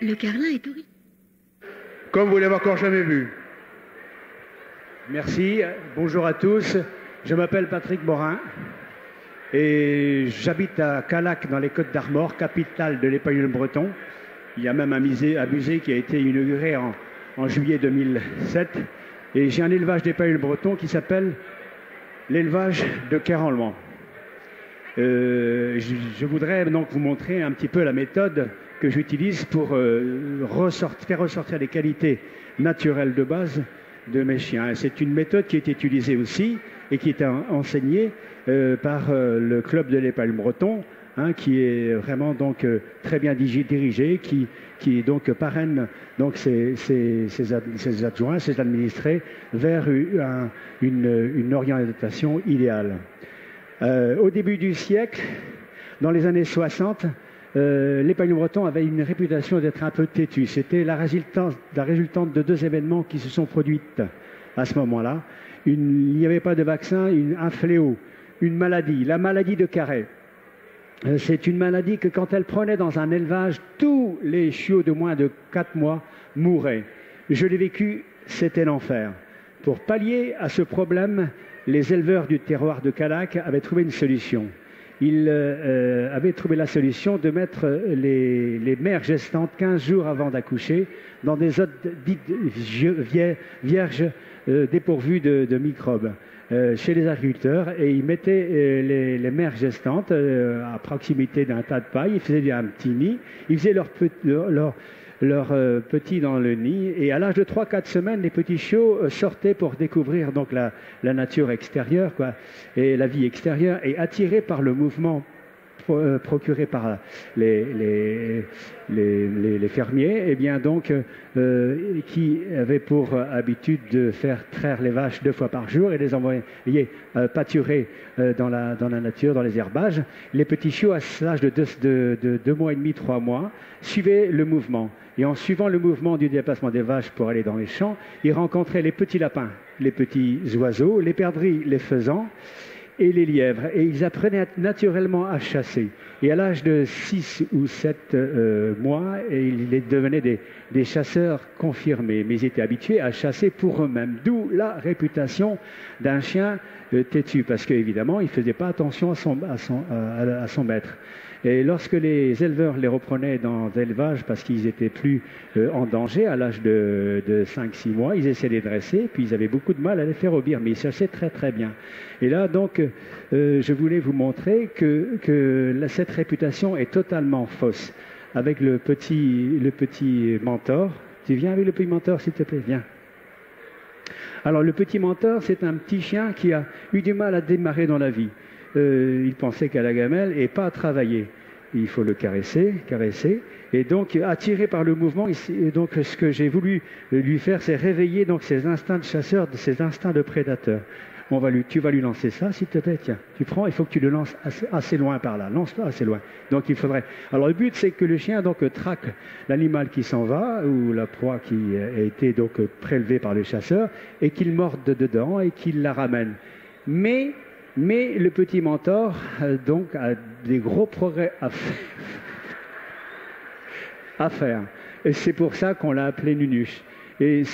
Le carlin est horrible. Comme vous l'avez encore jamais vu. Merci, bonjour à tous. Je m'appelle Patrick Morin et j'habite à Callac dans les Côtes-d'Armor, capitale de l'Épagneul breton. Il y a même un musée qui a été inauguré en juillet 2007. Et j'ai un élevage d'Épagneul breton qui s'appelle l'élevage de Kerrenlouan. Je voudrais donc vous montrer un petit peu la méthode que j'utilise pour faire ressortir les qualités naturelles de base de mes chiens. C'est une méthode qui est utilisée aussi et qui est enseignée par le club de l'Épagneul breton, qui est vraiment donc très bien dirigé, qui donc parraine donc ses adjoints, ses administrés vers une orientation idéale. Au début du siècle, dans les années 60, l'Épagneul breton avait une réputation d'être un peu têtu. C'était la résultante de deux événements qui se sont produits à ce moment-là. Il n'y avait pas de vaccin, un fléau, une maladie, la maladie de Carhaix. C'est une maladie que quand elle prenait dans un élevage, tous les chiots de moins de 4 mois mouraient. Je l'ai vécu, c'était l'enfer. Pour pallier à ce problème, les éleveurs du terroir de Callac avaient trouvé une solution. Ils avaient trouvé la solution de mettre les mères gestantes 15 jours avant d'accoucher dans des hôtes dites vierges dépourvues de microbes chez les agriculteurs, et ils mettaient les mères gestantes à proximité d'un tas de paille. Ils faisaient un petit nid, ils faisaient leurs petits dans le nid, et à l'âge de 3-4 semaines, les petits chiots sortaient pour découvrir donc la nature extérieure, et la vie extérieure, et attirés par le mouvement procuré par les fermiers, et bien donc qui avaient pour habitude de faire traire les vaches 2 fois par jour et les envoyer pâturer dans la nature, dans les herbages. Les petits chiots à l'âge de 2 mois et demi, 3 mois suivaient le mouvement. Et en suivant le mouvement du déplacement des vaches pour aller dans les champs, ils rencontraient les petits lapins, les petits oiseaux, les perdrix, les faisans et les lièvres. Et ils apprenaient naturellement à chasser. Et à l'âge de 6 ou 7 mois, ils devenaient des chasseurs confirmés. Mais ils étaient habitués à chasser pour eux-mêmes. D'où la réputation d'un chien têtu. Parce qu'évidemment, il ne faisait pas attention à son maître. Et lorsque les éleveurs les reprenaient dans l'élevage parce qu'ils étaient plus en danger, à l'âge de 5-6 mois, ils essayaient de les dresser, puis ils avaient beaucoup de mal à les faire obéir, mais ils chassaient très très bien. Et là, donc, je voulais vous montrer que cette réputation est totalement fausse. Avec le petit mentor. Tu viens avec le petit mentor, s'il te plaît? Viens. Alors, le petit mentor, c'est un petit chien qui a eu du mal à démarrer dans la vie. Il pensait qu'à la gamelle et pas à travailler. Il faut le caresser, et donc attiré par le mouvement. Et donc ce que j'ai voulu lui faire, c'est réveiller donc ses instincts de chasseur, ses instincts de prédateur. Tu vas lui lancer ça, s'il te plaît. Tiens, tu prends. Il faut que tu le lances assez loin par là. Lance-le assez loin. Donc il faudrait. Alors le but, c'est que le chien donc traque l'animal qui s'en va ou la proie qui a été donc prélevée par le chasseur et qu'il morde dedans et qu'il la ramène. Mais le petit mentor donc a des gros progrès à faire. Et c'est pour ça qu'on l'a appelé Nunuche. Et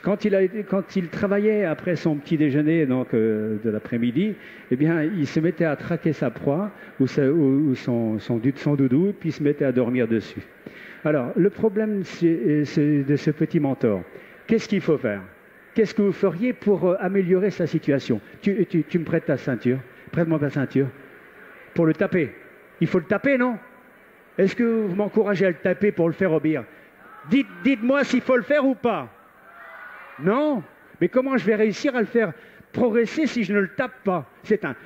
quand il travaillait après son petit déjeuner donc de l'après-midi, eh bien il se mettait à traquer sa proie ou son doudou, puis il se mettait à dormir dessus. Alors le problème c'est de ce petit mentor. Qu'est-ce qu'il faut faire? Qu'est-ce que vous feriez pour améliorer sa situation? Tu me prêtes ta ceinture? Prête-moi ta ceinture. Pour le taper. Il faut le taper, non? Est-ce que vous m'encouragez à le taper pour le faire obéir? Dites-moi s'il faut le faire ou pas. Non? Mais comment je vais réussir à le faire progresser si je ne le tape pas?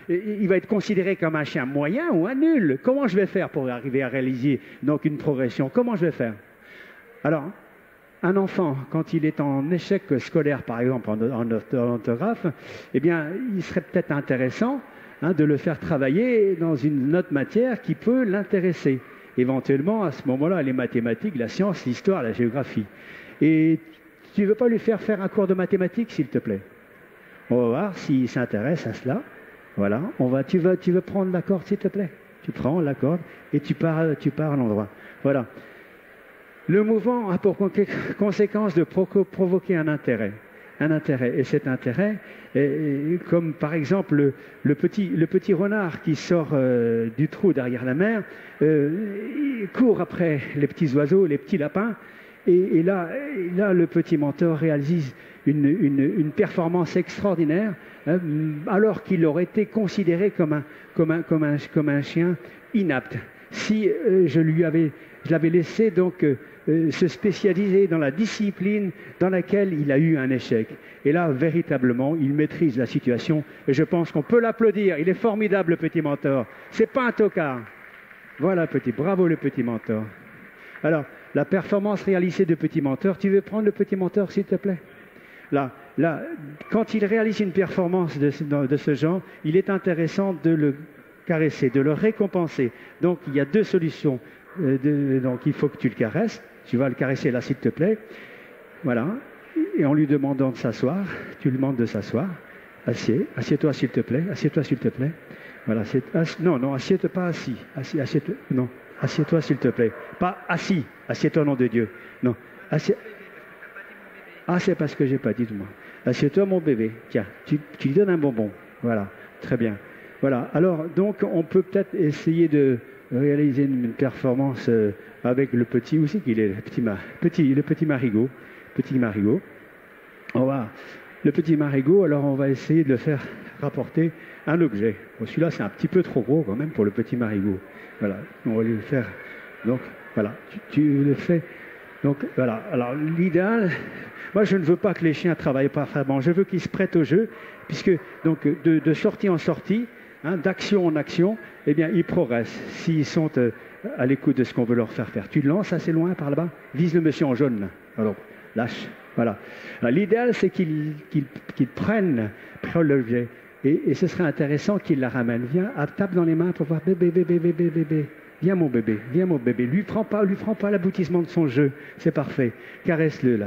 Il va être considéré comme un chien moyen ou un nul. Comment je vais faire pour arriver à réaliser donc une progression? Comment je vais faire? Alors, un enfant, quand il est en échec scolaire, par exemple, en orthographe, eh bien, il serait peut-être intéressant de le faire travailler dans une autre matière qui peut l'intéresser. Éventuellement, à ce moment-là, les mathématiques, la science, l'histoire, la géographie. Et tu ne veux pas lui faire un cours de mathématiques, s'il te plaît? On va voir s'il s'intéresse à cela. Voilà. Tu veux prendre la corde, s'il te plaît? Tu prends la corde et tu pars à l'endroit. Voilà. Le mouvement a pour conséquence de provoquer un intérêt. Un intérêt. Et cet intérêt, comme par exemple le petit renard qui sort du trou derrière la mer, il court après les petits oiseaux, les petits lapins, et là, le petit mentor réalise une performance extraordinaire, alors qu'il aurait été considéré comme un chien inapte. Si je l'avais laissé donc se spécialiser dans la discipline dans laquelle il a eu un échec. Et là, véritablement, il maîtrise la situation. Et je pense qu'on peut l'applaudir. Il est formidable, le petit mentor. C'est pas un tocard. Voilà, bravo le petit mentor. Alors, la performance réalisée de petit mentor. Tu veux prendre le petit mentor, s'il te plaît? Là, quand il réalise une performance de ce genre, il est intéressant de le caresser, de le récompenser. Donc, il y a deux solutions. Donc, il faut que tu le caresses. Tu vas le caresser là, s'il te plaît. Voilà. Et en lui demandant de s'asseoir, tu lui demandes de s'asseoir. Assieds-toi, s'il te plaît. Assieds-toi, s'il te plaît. Voilà. Non, assieds-toi pas assis. Assieds-toi, non. Assieds-toi, s'il te plaît. Pas assis. Assieds-toi au nom de Dieu. Non. Ah, c'est parce que j'ai pas dit, moi. Assieds-toi, mon bébé. Tiens, tu lui donnes un bonbon. Voilà. Très bien. Voilà. Alors, donc, on peut peut-être essayer de réaliser une performance avec le petit, où c'est qu'il est, le petit marigot. Petit marigot. Le petit marigot, alors on va essayer de le faire rapporter un objet. Bon, celui-là, c'est un petit peu trop gros quand même pour le petit marigot. Voilà. On va lui le faire. Donc, voilà. Tu le fais. Donc, voilà. Alors, l'idéal, moi, je ne veux pas que les chiens travaillent pas vraiment. Je veux qu'ils se prêtent au jeu, puisque, donc, de sortie en sortie, d'action en action, eh bien, ils progressent s'ils sont à l'écoute de ce qu'on veut leur faire faire. Tu le lances assez loin par là-bas, vise le monsieur en jaune. Là. Alors, lâche. Voilà. Alors, l'idéal, c'est qu'ils prennent l'objet. Et ce serait intéressant qu'ils la ramènent. Viens, tape dans les mains pour voir bébé. Viens mon bébé. Lui prends pas l'aboutissement de son jeu. C'est parfait. Caresse-le,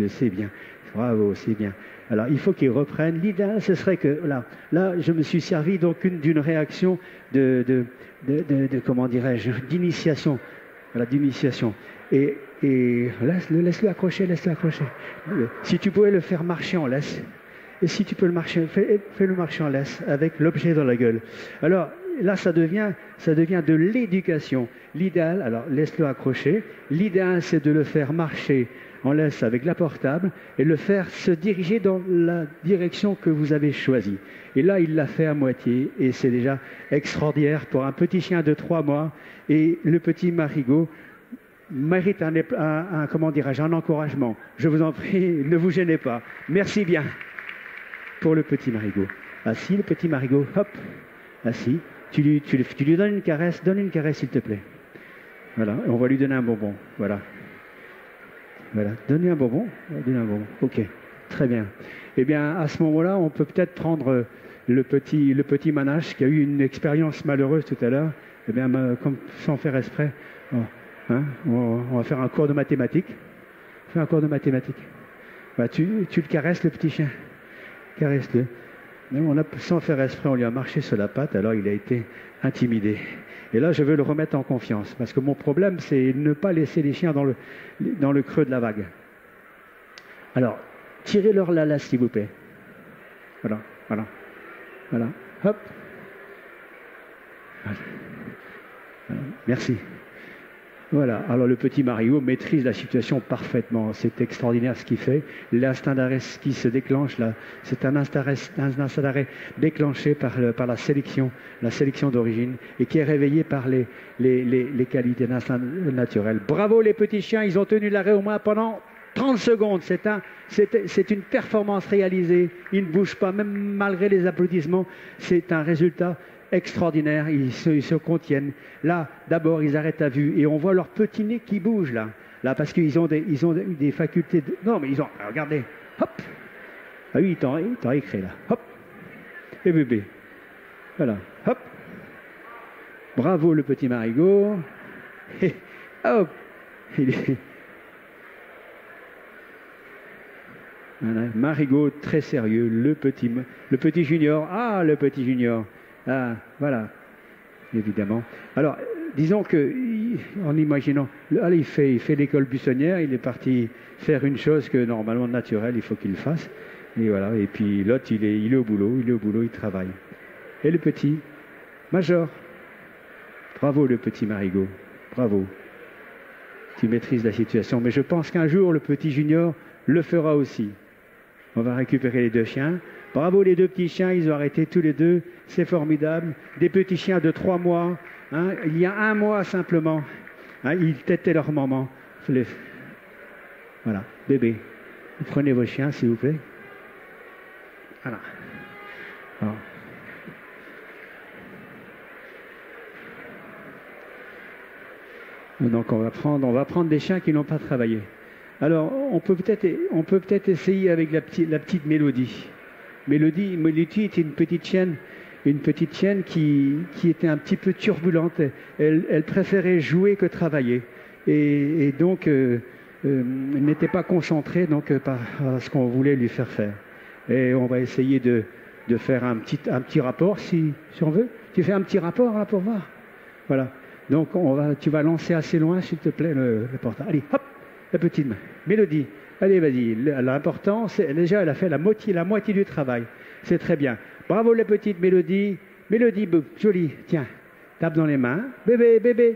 c'est bien. Bravo, c'est bien. Alors, il faut qu'ils reprennent. L'idéal, ce serait que, là, je me suis servi donc d'une réaction comment dirais-je, d'initiation. Voilà, d'initiation. Et laisse-le accrocher. Si tu pouvais le faire marcher en laisse, et si tu peux le marcher, fais-le marcher en laisse avec l'objet dans la gueule. Alors, là, ça devient de l'éducation. L'idéal, alors laisse-le accrocher. L'idéal, c'est de le faire marcher en laisse avec la portable et le faire se diriger dans la direction que vous avez choisie. Et là, il l'a fait à moitié et c'est déjà extraordinaire pour un petit chien de 3 mois. Et le petit marigot mérite un encouragement. Je vous en prie, ne vous gênez pas. Merci bien pour le petit marigot. Assis, le petit marigot, hop, assis. Tu lui donnes une caresse, s'il te plaît. Voilà, on va lui donner un bonbon. Voilà. Donne-lui un bonbon. Ok, très bien. Eh bien, à ce moment-là, on peut peut-être prendre le petit Manache qui a eu une expérience malheureuse tout à l'heure. Eh bien, comme sans faire exprès, on va faire un cours de mathématiques. Fais un cours de mathématiques. Bah, tu le caresses, le petit chien. Caresse-le. Sans faire exprès, on lui a marché sur la patte, alors il a été intimidé. Et là, je veux le remettre en confiance, parce que mon problème, c'est ne pas laisser les chiens dans le creux de la vague. Alors, tirez-leur la laisse, s'il vous plaît. Voilà. Hop. Voilà. Merci. Voilà, alors le petit Mario maîtrise la situation parfaitement. C'est extraordinaire ce qu'il fait. L'instinct d'arrêt qui se déclenche là, c'est un instinct d'arrêt déclenché par la sélection d'origine et qui est réveillé par les qualités d'instinct naturel. Bravo les petits chiens, ils ont tenu l'arrêt au moins pendant 30 secondes. C'est une performance réalisée. Ils ne bougent pas, même malgré les applaudissements. C'est un résultat extraordinaire, ils se contiennent. Là, d'abord, ils arrêtent à vue et on voit leur petit nez qui bouge là parce qu'ils ont des facultés de... Non, mais ils ont... Regardez, hop. Ah oui, il t'en écrit là. Hop. Et bébé. Voilà. Hop. Bravo le petit marigot. Et hop. Voilà. Marigot très sérieux. Le petit junior. Ah, le petit junior. Ah, voilà, évidemment. Alors, disons qu'il en imaginant, allez, il fait l'école buissonnière, il est parti faire une chose que normalement naturelle, il faut qu'il le fasse. Et voilà. Et puis l'autre, il est au boulot, il travaille. Et le petit, major. Bravo le petit Marigot, bravo. Tu maîtrises la situation. Mais je pense qu'un jour, le petit junior le fera aussi. On va récupérer les deux chiens. Bravo les deux petits chiens, ils ont arrêté tous les deux. C'est formidable. Des petits chiens de 3 mois. Hein, il y a 1 mois simplement. Hein, ils tétaient leur maman. Voilà, bébé. Vous prenez vos chiens, s'il vous plaît. Voilà. Alors. Donc on va prendre des chiens qui n'ont pas travaillé. Alors on peut peut-être essayer avec la petite Mélodie. Mélodie était une petite chienne qui était un petit peu turbulente. Elle préférait jouer que travailler. Et donc elle n'était pas concentrée par ce qu'on voulait lui faire faire. Et on va essayer de faire un petit rapport si on veut. Tu fais un petit rapport là pour voir. Voilà. Donc tu vas lancer assez loin, s'il te plaît, le portable. Allez, hop, la petite main. Mélodie. Allez, vas-y. L'important, c'est déjà, elle a fait la moitié du travail. C'est très bien. Bravo, la petite Mélodie. Mélodie, jolie. Tiens, tape dans les mains. Bébé, bébé.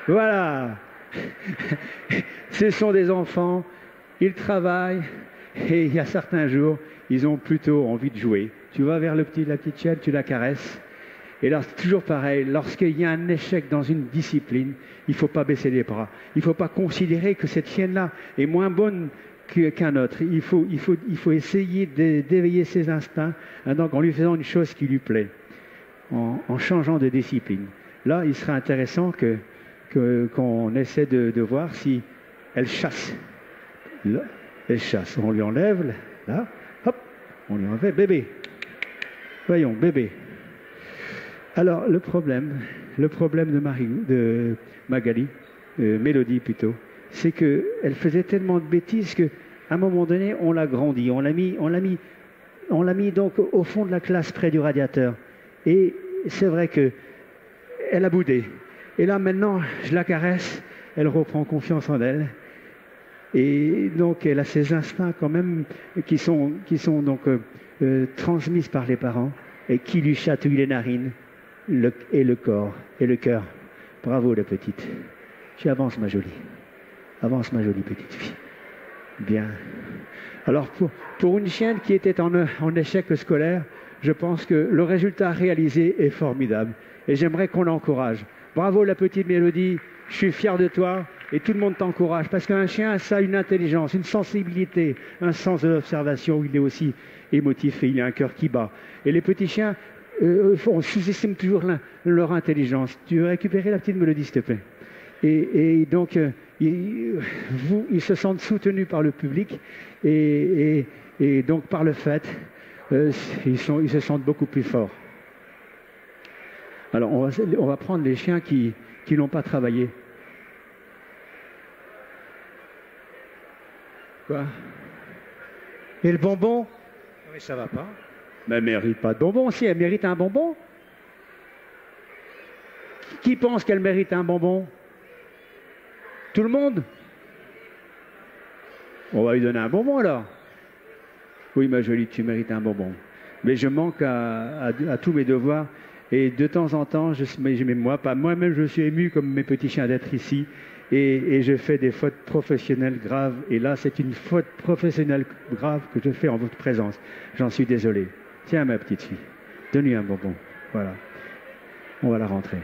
Voilà. Ce sont des enfants. Ils travaillent. Et il y a certains jours, ils ont plutôt envie de jouer. Tu vas vers la petite chienne, tu la caresses. Et là, c'est toujours pareil. Lorsqu'il y a un échec dans une discipline, il ne faut pas baisser les bras. Il ne faut pas considérer que cette chienne-là est moins bonne qu'un autre. Il faut essayer d'éveiller ses instincts, donc en lui faisant une chose qui lui plaît, en changeant de discipline. Là, il serait intéressant qu'on essaie de voir si elle chasse. Là, elle chasse. On lui enlève, là, hop, on lui enlève, bébé. Voyons, bébé. Alors, le problème de Magali, Mélodie plutôt, c'est qu'elle faisait tellement de bêtises qu'à un moment donné, on l'a grandi. On l'a mis donc au fond de la classe près du radiateur. Et c'est vrai qu'elle a boudé. Et là, maintenant, je la caresse, elle reprend confiance en elle. Et donc, elle a ses instincts quand même qui sont donc transmis par les parents et qui lui chatouillent les narines et le corps et le cœur. Bravo, la petite. Tu avances, ma jolie. Avance, ma jolie petite fille. Bien. Alors, pour une chienne qui était en échec scolaire, je pense que le résultat réalisé est formidable. Et j'aimerais qu'on l'encourage. Bravo, la petite Mélodie. Je suis fier de toi. Et tout le monde t'encourage, parce qu'un chien, ça a une intelligence, une sensibilité, un sens de l'observation où il est aussi émotif et il a un cœur qui bat. Et les petits chiens, on sous-estime toujours leur intelligence. Tu veux récupérer la petite Mélodie, s'il te plaît. Et donc, ils se sentent soutenus par le public et donc par le fait, ils se sentent beaucoup plus forts. Alors, on va prendre les chiens qui n'ont pas travaillé. Quoi? Et le bonbon? Oui, ça va pas. Mais elle ne mérite pas de bonbon. Si, elle mérite un bonbon. Qui pense qu'elle mérite un bonbon? Tout le monde? On va lui donner un bonbon alors. Oui, ma jolie, tu mérites un bonbon. Mais je manque à tous mes devoirs. Et de temps en temps, moi-même, je suis ému comme mes petits chiens d'être ici. Et je fais des fautes professionnelles graves. Et là, c'est une faute professionnelle grave que je fais en votre présence. J'en suis désolé. Tiens, ma petite fille, donne-lui un bonbon. Voilà. On va la rentrer.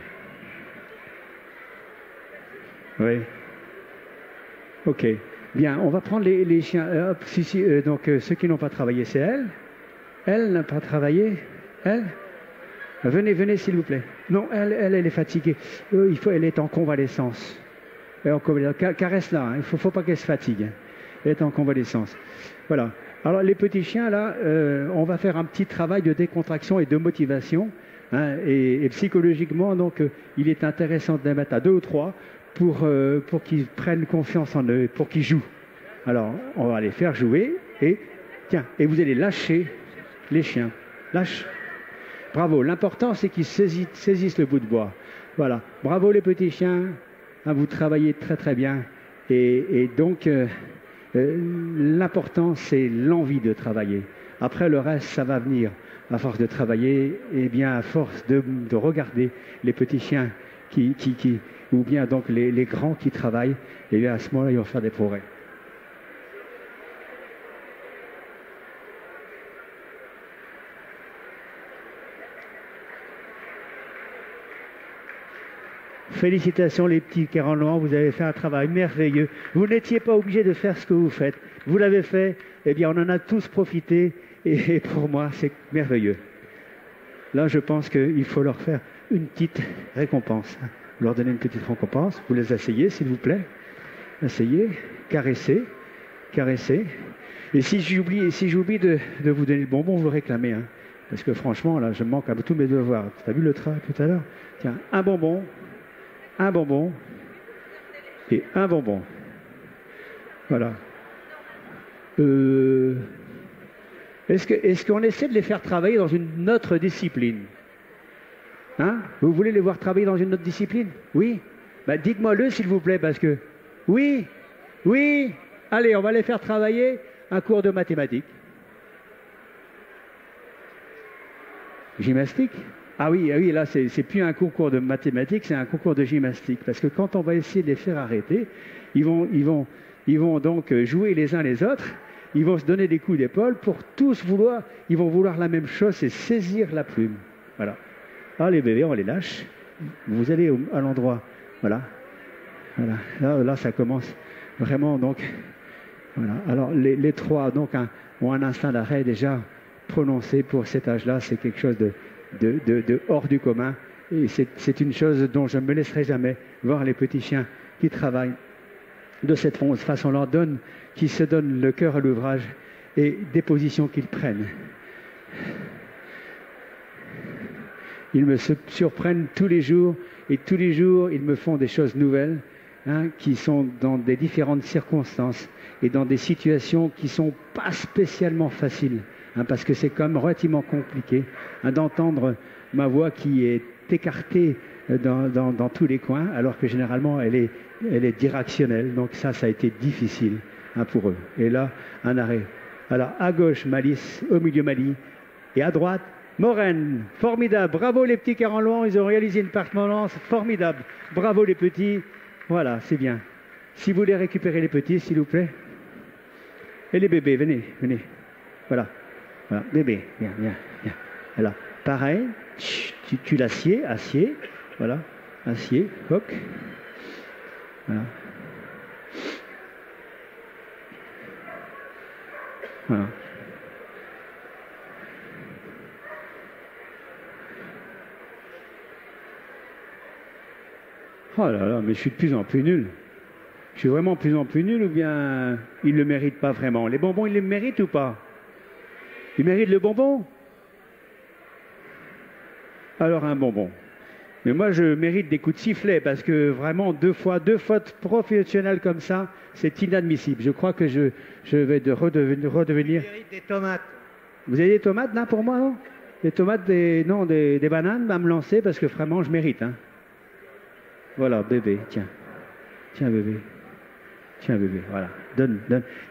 Oui. Ok. Bien, on va prendre les chiens. Donc, ceux qui n'ont pas travaillé, c'est elle. Elle n'a pas travaillé. Elle. Venez, s'il vous plaît. Non, elle est fatiguée. Elle est en convalescence. Caresse-la, hein. Il ne faut pas qu'elle se fatigue. Elle est en convalescence. Voilà. Alors, les petits chiens, là, on va faire un petit travail de décontraction et de motivation. Hein, et psychologiquement, donc, il est intéressant de les mettre à 2 ou 3 pour qu'ils prennent confiance en eux, pour qu'ils jouent. Alors, on va les faire jouer et, tiens, et vous allez lâcher les chiens. Lâche. Bravo. L'important, c'est qu'ils saisissent le bout de bois. Voilà. Bravo les petits chiens. Hein, vous travaillez très très bien. Et donc, l'important, c'est l'envie de travailler. Après, le reste, ça va venir. À force de travailler, et bien à force de regarder les petits chiens ou bien donc les grands qui travaillent, et bien à ce moment-là, ils vont faire des progrès. Félicitations les petits Kéranlois, vous avez fait un travail merveilleux. Vous n'étiez pas obligé de faire ce que vous faites. Vous l'avez fait, eh bien on en a tous profité et pour moi c'est merveilleux. Là je pense qu'il faut leur faire une petite récompense. Leur donner une petite récompense, vous les asseyez s'il vous plaît. Asseyez, caressez, caressez. Et si j'oublie de vous donner le bonbon, vous le réclamez. Hein. Parce que franchement là je manque à tous mes devoirs. Tu as vu le travail tout à l'heure? Tiens, un bonbon et un bonbon. Voilà. Est-ce qu'on essaie de les faire travailler dans une autre discipline? Hein? Vous voulez les voir travailler dans une autre discipline? Oui? Ben, dites-moi-le s'il vous plaît, parce que... Oui? Oui? Allez, on va les faire travailler un cours de mathématiques. Gymnastique? Ah oui, là, c'est plus un concours de mathématiques, c'est un concours de gymnastique. Parce que quand on va essayer de les faire arrêter, ils vont donc jouer les uns les autres, ils vont se donner des coups d'épaule pour tous vouloir, ils vont vouloir la même chose, c'est saisir la plume. Voilà. Ah, les bébés, on les lâche. Vous allez à l'endroit. Voilà. Voilà. Là, ça commence vraiment, donc. Voilà. Alors, les trois, donc, ont un instinct d'arrêt déjà prononcé pour cet âge-là. C'est quelque chose de hors du commun. Et c'est une chose dont je ne me laisserai jamais voir les petits chiens qui travaillent de cette façon-là, qui se donnent le cœur à l'ouvrage et des positions qu'ils prennent. Ils me surprennent tous les jours et tous les jours ils me font des choses nouvelles qui sont dans des différentes circonstances et dans des situations qui ne sont pas spécialement faciles parce que c'est quand même relativement compliqué d'entendre ma voix qui est écartée dans tous les coins alors que généralement elle est directionnelle, donc ça a été difficile pour eux. Et là, un arrêt. Alors à gauche Malice, au milieu Mali et à droite Maureen, formidable, bravo les petits Kéranlois, ils ont réalisé une performance formidable, bravo les petits, voilà, c'est bien. Si vous voulez récupérer les petits, s'il vous plaît. Et les bébés, venez, voilà, bébé, viens. Voilà, pareil, tu l'assieds, voilà, assieds, hop, voilà. Voilà. Oh là là, mais je suis de plus en plus nul. Je suis vraiment de plus en plus nul ou bien ils ne le méritent pas vraiment? Les bonbons, ils les méritent ou pas? Ils méritent le bonbon? Alors un bonbon. Mais moi, je mérite des coups de sifflet parce que vraiment, deux fautes professionnelles comme ça, c'est inadmissible. Je crois que je vais redevenir... Je mérite des tomates. Vous avez des tomates là pour moi, non? Des tomates, des bananes à me lancer parce que vraiment, je mérite. Hein. Voilà, bébé, tiens. Tiens, bébé, voilà. Donne.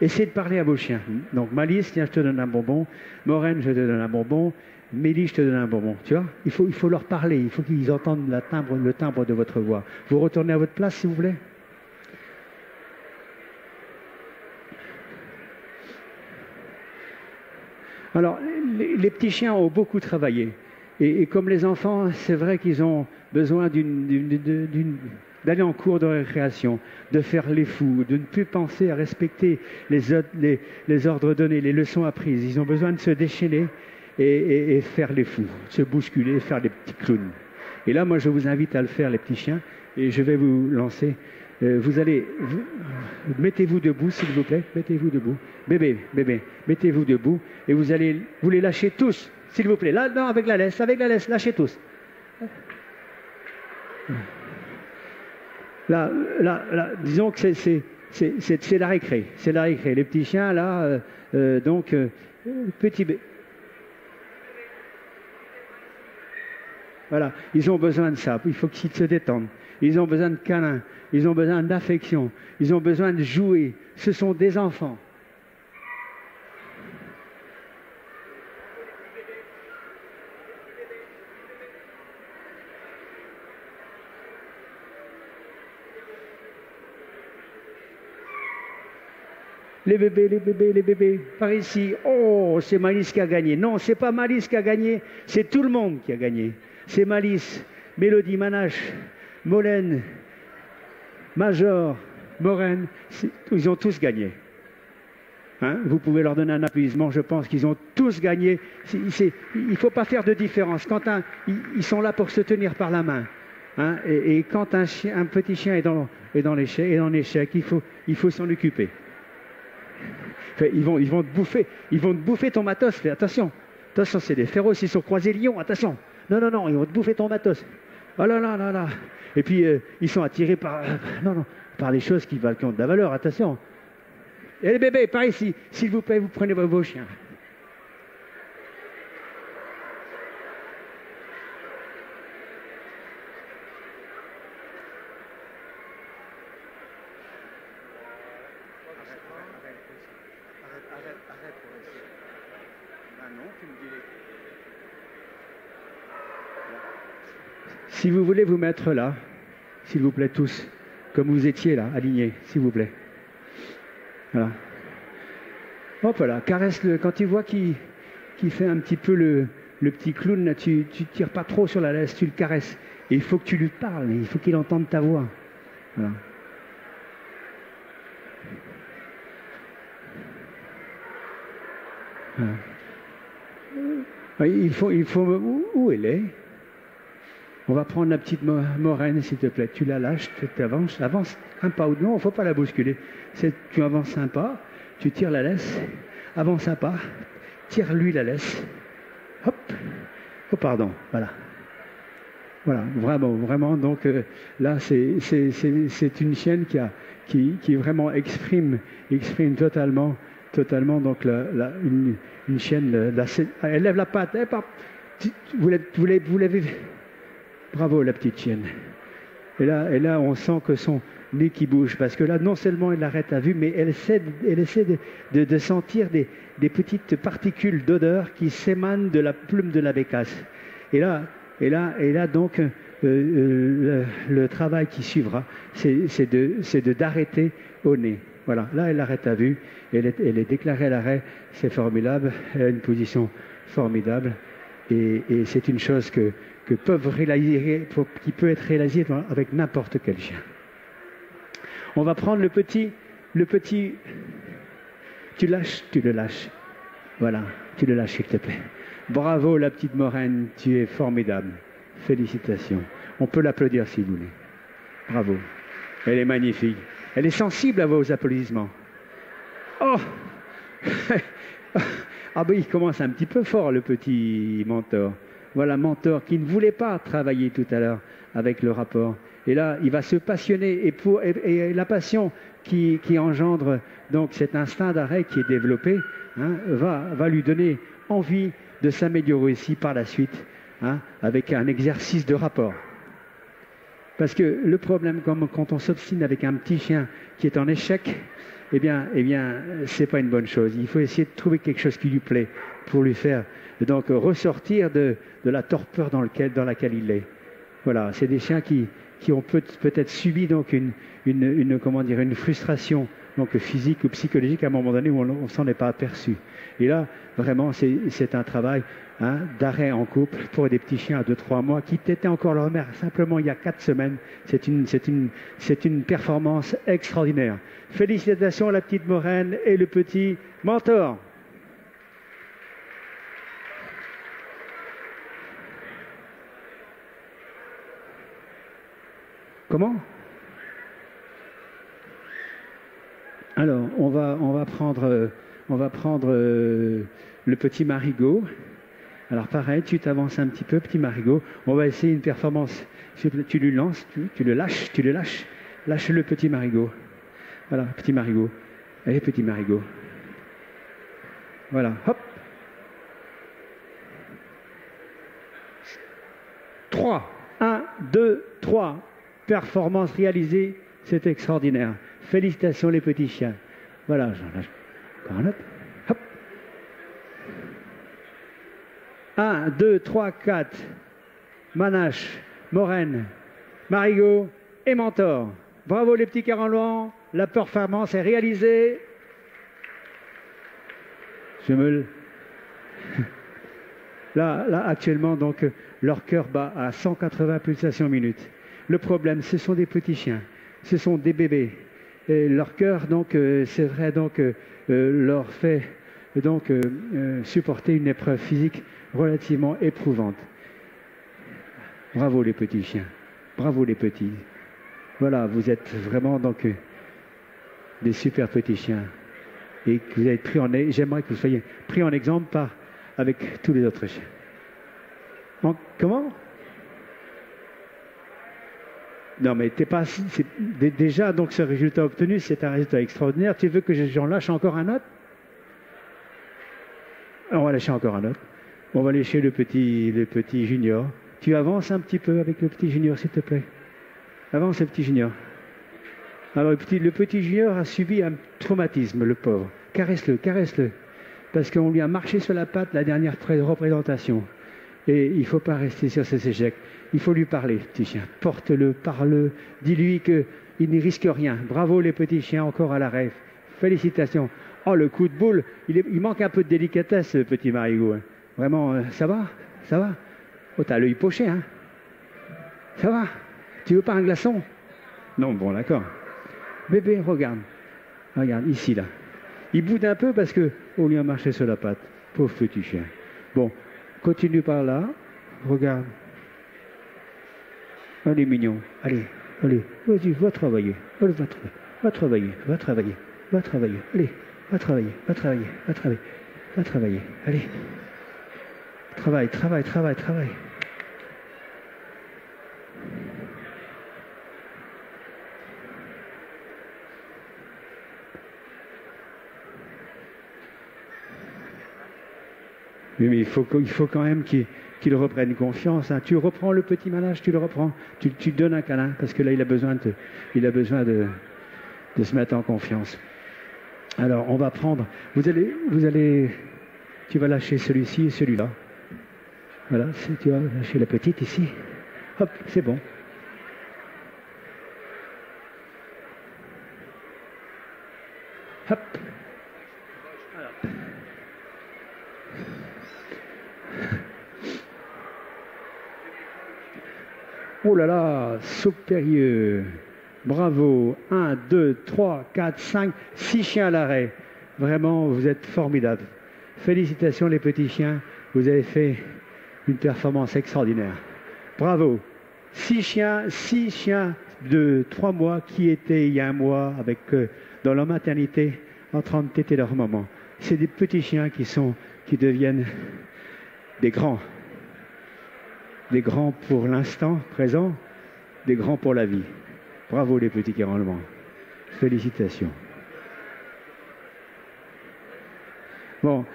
Essayez de parler à vos chiens. Donc, Malice, tiens, je te donne un bonbon. Maureen, je te donne un bonbon. Mélie, je te donne un bonbon. Tu vois, il faut leur parler. Il faut qu'ils entendent le timbre de votre voix. Vous retournez à votre place, s'il vous plaît. Alors, les petits chiens ont beaucoup travaillé. Et comme les enfants, c'est vrai qu'ils ont besoin d'aller en cours de récréation, de faire les fous, de ne plus penser à respecter les ordres donnés, les leçons apprises. Ils ont besoin de se déchaîner et faire les fous, se bousculer, faire des petits clowns. Et là, moi, je vous invite à le faire, les petits chiens, et je vais vous lancer. Mettez-vous debout, s'il vous plaît, mettez-vous debout. Bébé, mettez-vous debout, et vous les lâchez tous, s'il vous plaît. Là, non, avec la laisse, lâchez tous. Là, disons que c'est la récré. C'est la récré. Les petits chiens, là, petit bébé. Voilà, ils ont besoin de ça, il faut qu'ils se détendent. Ils ont besoin de câlins, ils ont besoin d'affection, ils ont besoin de jouer. Ce sont des enfants. Les bébés, les bébés, les bébés, par ici. Oh, c'est Malice qui a gagné. Non, c'est pas Malice qui a gagné, c'est tout le monde qui a gagné. C'est Malice, Mélodie, Manache, Molène, Major, Moraine, ils ont tous gagné. Hein, vous pouvez leur donner un applaudissement, je pense qu'ils ont tous gagné. Il ne faut pas faire de différence. Ils sont là pour se tenir par la main. Hein, et quand un petit chien est dans l'échec, il faut s'en occuper. Ils vont te bouffer ton matos. Fais attention, c'est des féroces, ils sont croisés lions, attention. Non, ils vont te bouffer ton matos. Oh là là là là. Et puis ils sont attirés par les choses qui ont de la valeur, attention. Et les bébés, par ici, s'il vous plaît, vous prenez vos chiens. Si vous voulez vous mettre là, s'il vous plaît tous, comme vous étiez là, alignés, s'il vous plaît. Voilà. Hop là, caresse-le. Quand tu vois qu'il fait un petit peu le petit clown, là, tu tires pas trop sur la laisse, tu le caresses. Et il faut que tu lui parles, il faut qu'il entende ta voix. Voilà. Voilà. Il faut où elle est? On va prendre la petite Moraine, s'il te plaît. Tu la lâches, tu avances un pas ou deux. Non, il ne faut pas la bousculer. Tu avances un pas, tu tires la laisse, avance un pas, tire-lui la laisse. Hop. Oh, pardon. Voilà. Voilà, vraiment. Donc là, c'est une chienne qui vraiment exprime totalement donc une chienne. Elle lève la patte. Vous l'avez vu. Bravo la petite chienne. Et là, on sent que son nez qui bouge, parce que là, non seulement elle arrête à vue, mais elle essaie de sentir des petites particules d'odeur qui s'émanent de la plume de la bécasse. Et là, donc, le travail qui suivra, c'est d'arrêter au nez. Voilà, là, elle arrête à vue, elle est déclarée à l'arrêt, c'est formidable, elle a une position formidable, et c'est une chose qui peut être réalisée avec n'importe quel chien. On va prendre le petit, tu le lâches. Voilà, tu le lâches, s'il te plaît. Bravo la petite Moraine, tu es formidable. Félicitations. On peut l'applaudir si vous voulez. Bravo. Elle est magnifique. Elle est sensible à vos applaudissements. Oh ah ben il commence un petit peu fort, le petit Mentor. Voilà, Mentor qui ne voulait pas travailler tout à l'heure avec le rapport. Et là, il va se passionner. Et la passion qui engendre donc cet instinct d'arrêt qui est développé, hein, va lui donner envie de s'améliorer aussi par la suite, hein, avec un exercice de rapport. Parce que le problème, comme quand on s'obstine avec un petit chien qui est en échec, eh bien, c'est pas une bonne chose. Il faut essayer de trouver quelque chose qui lui plaît pour lui faire donc ressortir de la torpeur dans laquelle il est. Voilà, c'est des chiens qui ont peut-être subi donc une frustration donc physique ou psychologique à un moment donné où on s'en est pas aperçu. Et là, vraiment, c'est un travail, hein, d'arrêt en couple pour des petits chiens à 2-3 mois qui étaient encore leur mère simplement il y a 4 semaines. C'est une performance extraordinaire. Félicitations à la petite Moraine et le petit Mentor. Comment? Alors, on va prendre le petit Marigot. Alors pareil, tu t'avances un petit peu, petit Marigot. On va essayer une performance. Tu lui lances, tu le lâches. Lâche le petit Marigot. Voilà, petit Marigot. Allez, petit Marigot. Voilà, hop. 3. 1, 2, 3. Performance réalisée, c'est extraordinaire. Félicitations les petits chiens. Voilà, j'en lâche. Encore un autre. Hop. 1, 2, 3, 4. Manache, Morène, Marigot et Mentor. Bravo les petits Carenlois. La performance est réalisée. Je me... Là, actuellement, donc, leur cœur bat à 180 pulsations minutes. Le problème, ce sont des petits chiens, ce sont des bébés. Et leur cœur, donc, c'est vrai, donc, leur fait donc supporter une épreuve physique relativement éprouvante. Bravo les petits chiens, bravo les petits. Voilà, vous êtes vraiment donc des super petits chiens. Et que vous avez pris en, j'aimerais que vous soyez pris en exemple avec tous les autres chiens. Comment? Non, mais t'es pas. Déjà, donc, ce résultat obtenu, c'est un résultat extraordinaire. Tu veux que j'en lâche encore un autre? On va lâcher encore un autre. On va lâcher le petit junior. Tu avances un petit peu avec le petit junior, s'il te plaît. Avance, le petit junior. Alors, le petit junior a subi un traumatisme, le pauvre. Caresse-le, caresse-le. Parce qu'on lui a marché sur la patte la dernière représentation. Et il ne faut pas rester sur ses échecs. Il faut lui parler, petit chien. Porte-le, parle-le, dis-lui qu'il ne risque rien. Bravo les petits chiens, encore à l'arrêt. Félicitations. Oh, le coup de boule, il manque un peu de délicatesse, ce petit Marigot. Hein. Vraiment, ça va? Ça va? Oh, t'as l'œil poché, hein? Ça va? Tu veux pas un glaçon? Non, bon, d'accord. Bébé, regarde. Regarde, ici, là. Il boude un peu parce qu'on lui a marché sur la patte. Pauvre petit chien. Bon, continue par là. Regarde. Allez, mignon. Allez, allez. Vas-y, va travailler. Allez, va travailler. Va travailler. Va travailler. Allez, va travailler. Va travailler. Va travailler. Va travailler. Allez. Travaille, travaille, travaille, travaille. Oui, mais il faut quand même qu'il reprenne confiance. Hein. Tu reprends le petit manage, tu le reprends. Tu donnes un câlin, parce que là, il a besoin de se mettre en confiance. Alors, on va prendre... Tu vas lâcher celui-ci et celui-là. Voilà, tu vas lâcher la petite ici. Hop, c'est bon. Hop. Alors. Oh là là, supérieur. Bravo. 1, 2, 3, 4, 5, 6 chiens à l'arrêt. Vraiment, vous êtes formidables. Félicitations les petits chiens. Vous avez fait une performance extraordinaire. Bravo. 6 chiens de 3 mois qui étaient il y a un mois dans leur maternité en train de téter leur maman. C'est des petits chiens qui deviennent des grands. Des grands pour l'instant présent, des grands pour la vie. Bravo les petits Carenlois. Félicitations. Bon,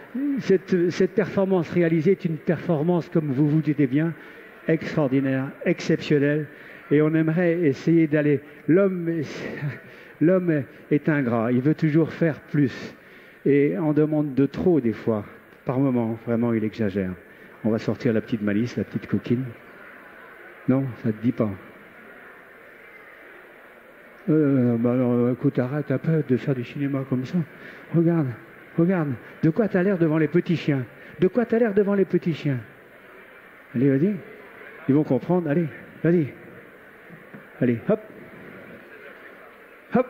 cette performance réalisée est une performance, comme vous vous dites bien, extraordinaire, exceptionnelle. Et on aimerait essayer d'aller... L'homme est ingrat, il veut toujours faire plus. Et on demande de trop des fois. Par moment, vraiment, il exagère. On va sortir la petite malice, la petite coquine. Non, ça ne te dit pas. Alors, écoute, arrête un peu de faire du cinéma comme ça. Regarde, regarde. De quoi tu as l'air devant les petits chiens? De quoi tu as l'air devant les petits chiens? Allez, vas-y. Ils vont comprendre. Allez, vas-y. Allez, hop. Hop.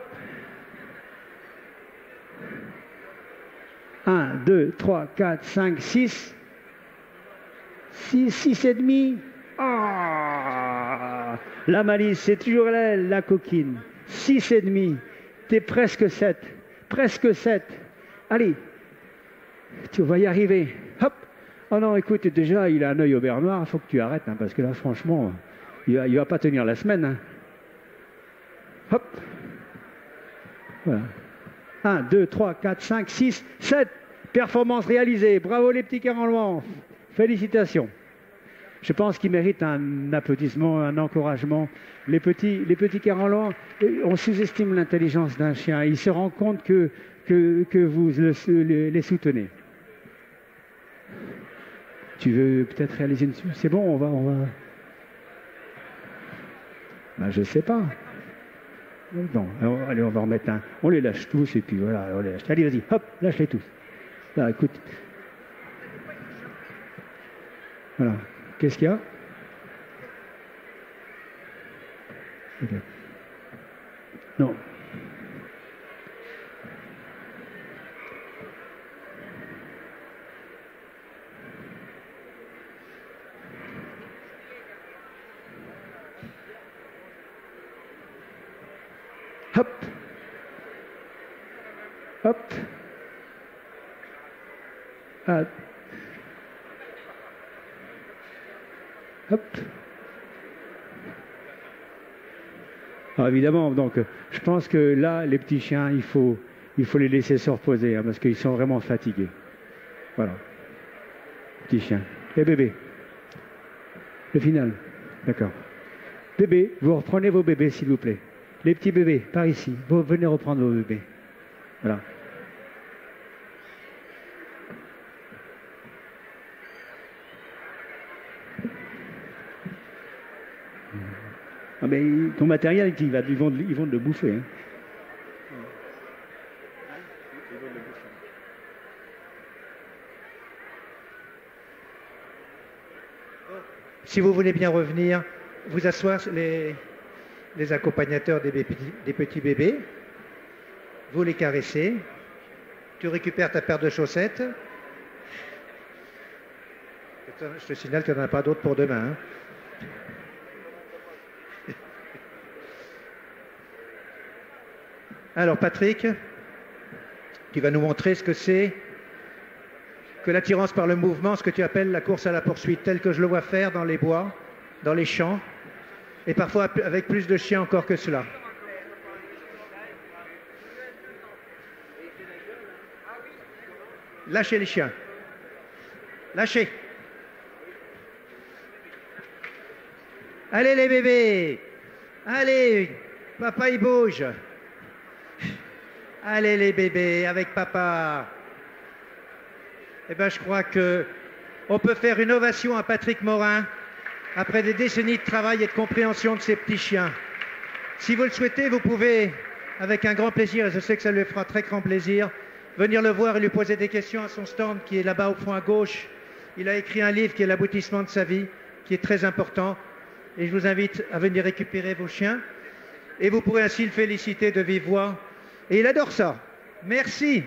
1, 2, 3, 4, 5, 6. 6 et demi. Ah, la malice, c'est toujours elle, la coquine. 6 et demi. T'es presque 7. Presque 7. Allez. Tu vas y arriver. Hop. Oh non, écoute, déjà, il a un œil au beurre noir. Il faut que tu arrêtes, hein, parce que là, franchement, il va pas tenir la semaine. Hein. Hop. Voilà. 1, 2, 3, 4, 5, 6, 7. Performance réalisée. Bravo les petits Carenlois. Félicitations. Je pense qu'ils méritent un applaudissement, un encouragement. Les petits Carolan, on sous-estime l'intelligence d'un chien. Il se rend compte que vous les soutenez. Tu veux peut-être réaliser une... C'est bon, on va... Ben, je sais pas. Bon, alors, allez, on va remettre un... On les lâche tous et puis voilà, on les lâche. Allez, vas-y, hop, lâche-les tous. Là, écoute. Voilà. Qu'est-ce qu'il y a? Okay. Non. Hop. Hop. Ah. Hop. Alors évidemment, donc, je pense que là, les petits chiens, il faut les laisser se reposer, hein, parce qu'ils sont vraiment fatigués. Voilà. Petits chiens. Et bébés. Le final. D'accord. Bébés, vous reprenez vos bébés, s'il vous plaît. Les petits bébés, par ici. Vous venez reprendre vos bébés. Voilà. Ah mais ton matériel, ils vont le bouffer. Hein. Si vous voulez bien revenir, vous asseoir les accompagnateurs des petits bébés, vous les caressez, tu récupères ta paire de chaussettes. Je te signale qu'il n'y en a pas d'autres pour demain. Hein. Alors Patrick, tu vas nous montrer ce que c'est que l'attirance par le mouvement, ce que tu appelles la course à la poursuite, telle que je le vois faire dans les bois, dans les champs, et parfois avec plus de chiens encore que cela. Lâchez les chiens. Lâchez. Allez les bébés. Allez, papa il bouge. Allez les bébés, avec papa. Eh bien, je crois qu'on peut faire une ovation à Patrick Morin après des décennies de travail et de compréhension de ces petits chiens. Si vous le souhaitez, vous pouvez, avec un grand plaisir, et je sais que ça lui fera très grand plaisir, venir le voir et lui poser des questions à son stand qui est là-bas au fond à gauche. Il a écrit un livre qui est l'aboutissement de sa vie, qui est très important. Et je vous invite à venir récupérer vos chiens. Et vous pourrez ainsi le féliciter de vive voix. Et il adore ça. Merci.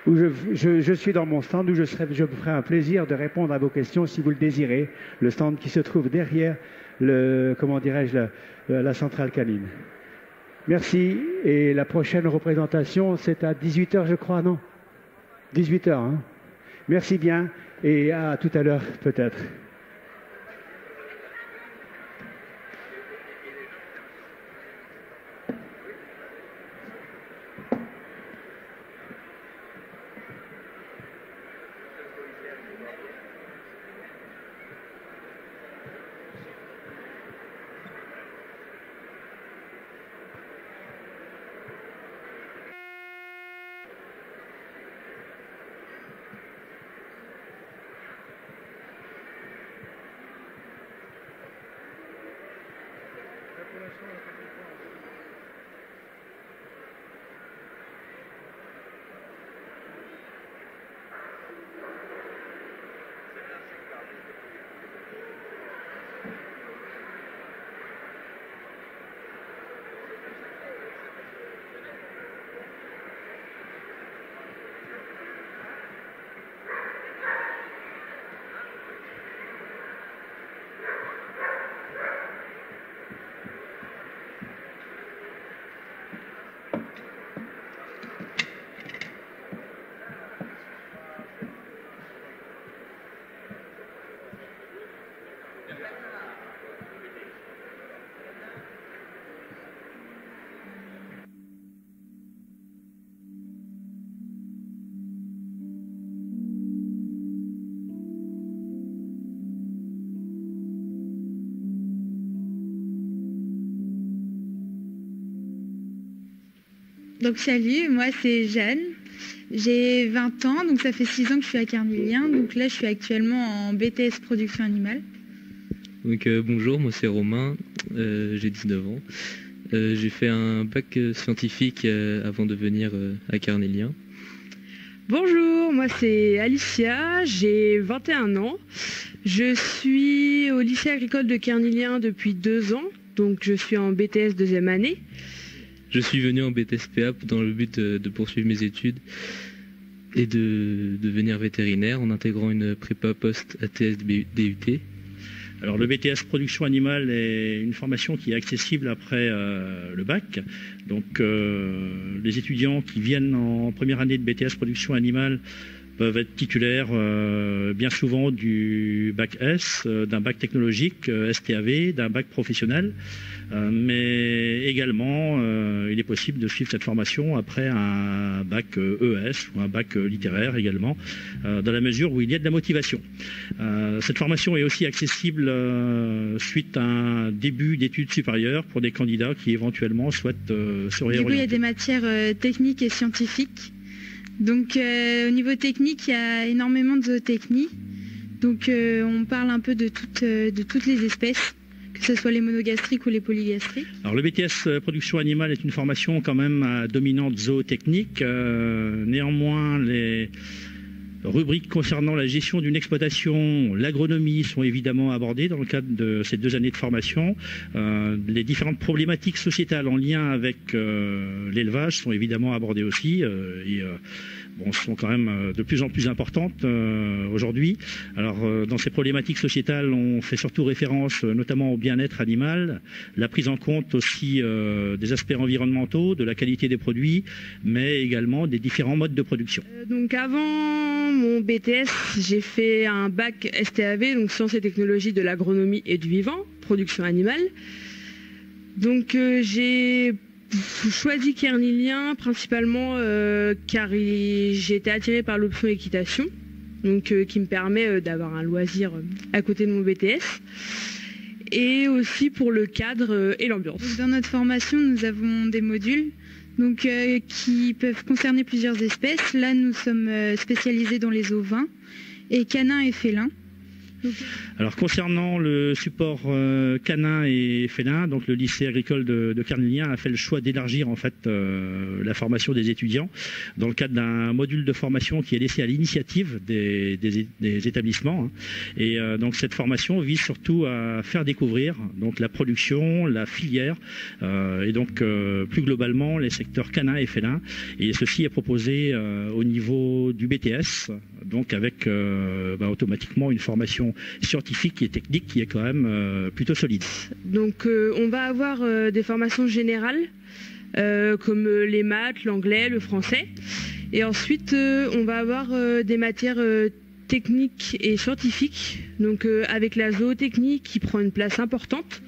Je suis dans mon stand où je me ferai un plaisir de répondre à vos questions si vous le désirez. Le stand qui se trouve derrière la centrale canine. Merci. Et la prochaine représentation, c'est à 18h, je crois, non? 18h, hein? Merci bien et à tout à l'heure, peut-être. Donc salut, moi c'est Jeanne, j'ai 20 ans, donc ça fait 6 ans que je suis à Carnélien, donc là je suis actuellement en BTS production animale. Donc bonjour, moi c'est Romain, j'ai 19 ans. J'ai fait un bac scientifique avant de venir à Carnélien. Bonjour, moi c'est Alicia, j'ai 21 ans. Je suis au lycée agricole de Carnélien depuis 2 ans, donc je suis en BTS deuxième année. Je suis venu en BTS PA dans le but de poursuivre mes études et de devenir vétérinaire en intégrant une prépa post-ATS DUT. Alors le BTS production animale est une formation qui est accessible après le bac. Donc les étudiants qui viennent en première année de BTS production animale peuvent être titulaires bien souvent du bac S, d'un bac technologique STAV, d'un bac professionnel, mais également il est possible de suivre cette formation après un bac ES ou un bac littéraire également, dans la mesure où il y a de la motivation. Cette formation est aussi accessible suite à un début d'études supérieures pour des candidats qui éventuellement souhaitent se réorienter. Du coup, il y a des matières techniques et scientifiques. Donc au niveau technique, il y a énormément de zootechnie. Donc on parle un peu de toutes les espèces, que ce soit les monogastriques ou les polygastriques. Alors le BTS production animale est une formation quand même à dominante zootechnique. Néanmoins, les rubriques concernant la gestion d'une exploitation, l'agronomie sont évidemment abordées dans le cadre de ces 2 années de formation. Les différentes problématiques sociétales en lien avec l'élevage sont évidemment abordées aussi sont quand même de plus en plus importantes aujourd'hui. Alors dans ces problématiques sociétales, on fait surtout référence notamment au bien-être animal, la prise en compte aussi des aspects environnementaux, de la qualité des produits, mais également des différents modes de production. Donc avant mon BTS, j'ai fait un bac STAV, donc sciences et technologies de l'agronomie et du vivant, production animale. Donc j'ai choisi Carnélien principalement car j'ai été attirée par l'option équitation, donc qui me permet d'avoir un loisir à côté de mon BTS, et aussi pour le cadre et l'ambiance. Dans notre formation, nous avons des modules donc, qui peuvent concerner plusieurs espèces. Là, nous sommes spécialisés dans les ovins et canins et félins. Alors concernant le support canin et félin, donc le lycée agricole de Carnélien a fait le choix d'élargir en fait la formation des étudiants dans le cadre d'un module de formation qui est laissé à l'initiative des établissements. Et donc cette formation vise surtout à faire découvrir donc la production, la filière et donc plus globalement les secteurs canin et félin. Et ceci est proposé au niveau du BTS, donc avec automatiquement une formation scientifique et technique qui est quand même plutôt solide. Donc on va avoir des formations générales comme les maths, l'anglais, le français, et ensuite on va avoir des matières techniques et scientifiques, donc avec la zootechnie qui prend une place importante.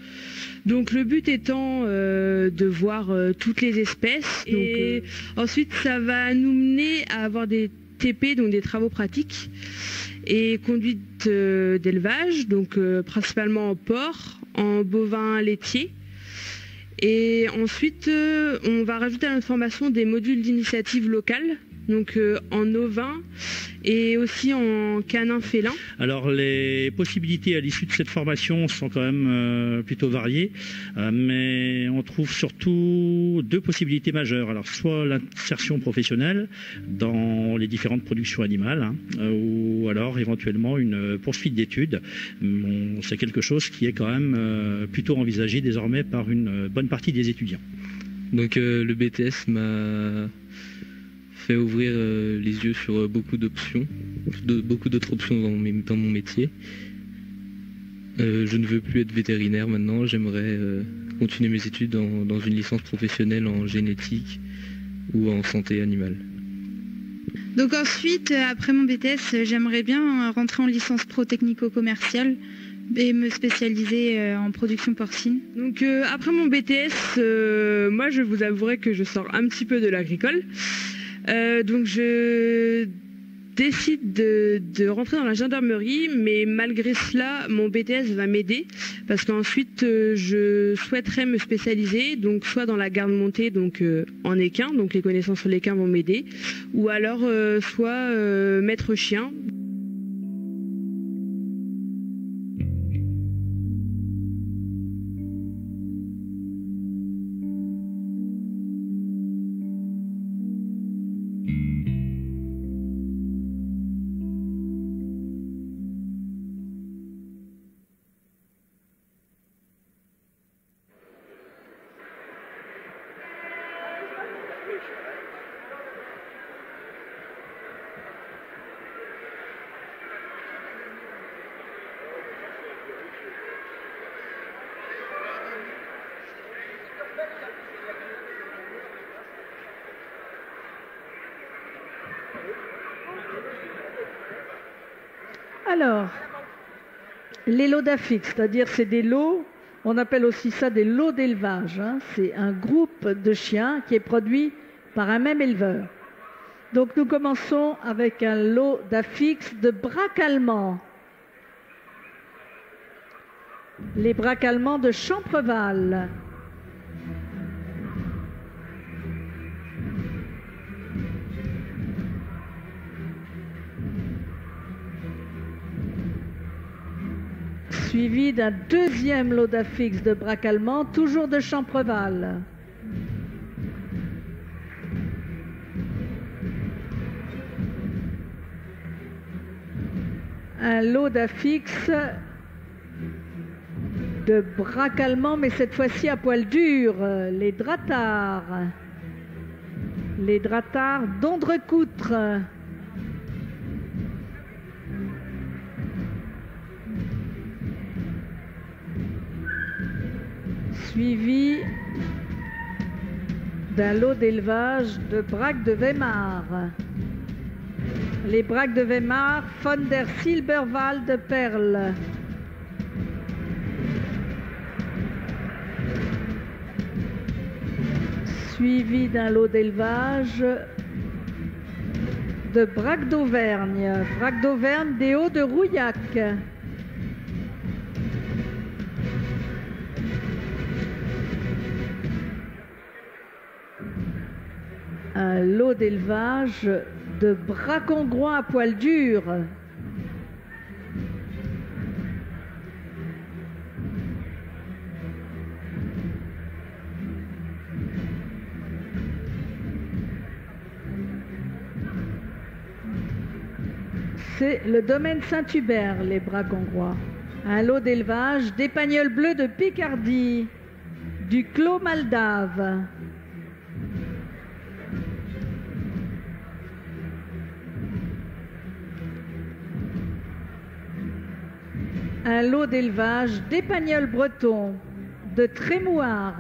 Donc le but étant de voir toutes les espèces, et ensuite ça va nous mener à avoir des TP, donc des travaux pratiques, et conduite d'élevage, donc principalement en porc, en bovin laitier. Et ensuite, on va rajouter à notre formation des modules d'initiative locale, donc en ovin et aussi en canin félin. Alors les possibilités à l'issue de cette formation sont quand même plutôt variées, mais on trouve surtout 2 possibilités majeures. Alors soit l'insertion professionnelle dans les différentes productions animales, ou alors éventuellement une poursuite d'études. C'est quelque chose qui est quand même plutôt envisagé désormais par une bonne partie des étudiants. Donc le BTS m'a fait ouvrir les yeux sur beaucoup d'options, beaucoup d'autres options dans mon métier. Je ne veux plus être vétérinaire maintenant, j'aimerais continuer mes études dans une licence professionnelle en génétique ou en santé animale. Donc ensuite, après mon BTS, j'aimerais bien rentrer en licence pro technico-commerciale et me spécialiser en production porcine. Donc après mon BTS, moi je vous avouerai que je sors un petit peu de l'agricole. Donc je décide de rentrer dans la gendarmerie, mais malgré cela, mon BTS va m'aider parce qu'ensuite je souhaiterais me spécialiser, donc soit dans la garde montée, donc en équin, donc les connaissances sur l'équin vont m'aider, ou alors soit maître chien. Alors, les lots d'affiches, c'est-à-dire c'est des lots, on appelle aussi ça des lots d'élevage. Hein. C'est un groupe de chiens qui est produit par un même éleveur. Donc nous commençons avec un lot d'affiches de braques allemands. Les braques allemands de Champreval. Suivi d'un deuxième lot d'affiches de braques allemands, toujours de Champreval. Un lot d'affiches de braques allemands, mais cette fois-ci à poil dur, les Dratards. Les Dratards d'Ondrecoutre. Suivi d'un lot d'élevage de braques de Weimar. Les braques de Weimar, von der Silberwald de Perle. Suivi d'un lot d'élevage de braques d'Auvergne. Braques d'Auvergne des Hauts de Rouillac. Un lot d'élevage de braques hongrois à poil dur. C'est le domaine Saint-Hubert, les braques hongrois. Un lot d'élevage d'épagnols bleus de Picardie, du Clos Maldave. Un lot d'élevage d'épagnols bretons de Trémouard.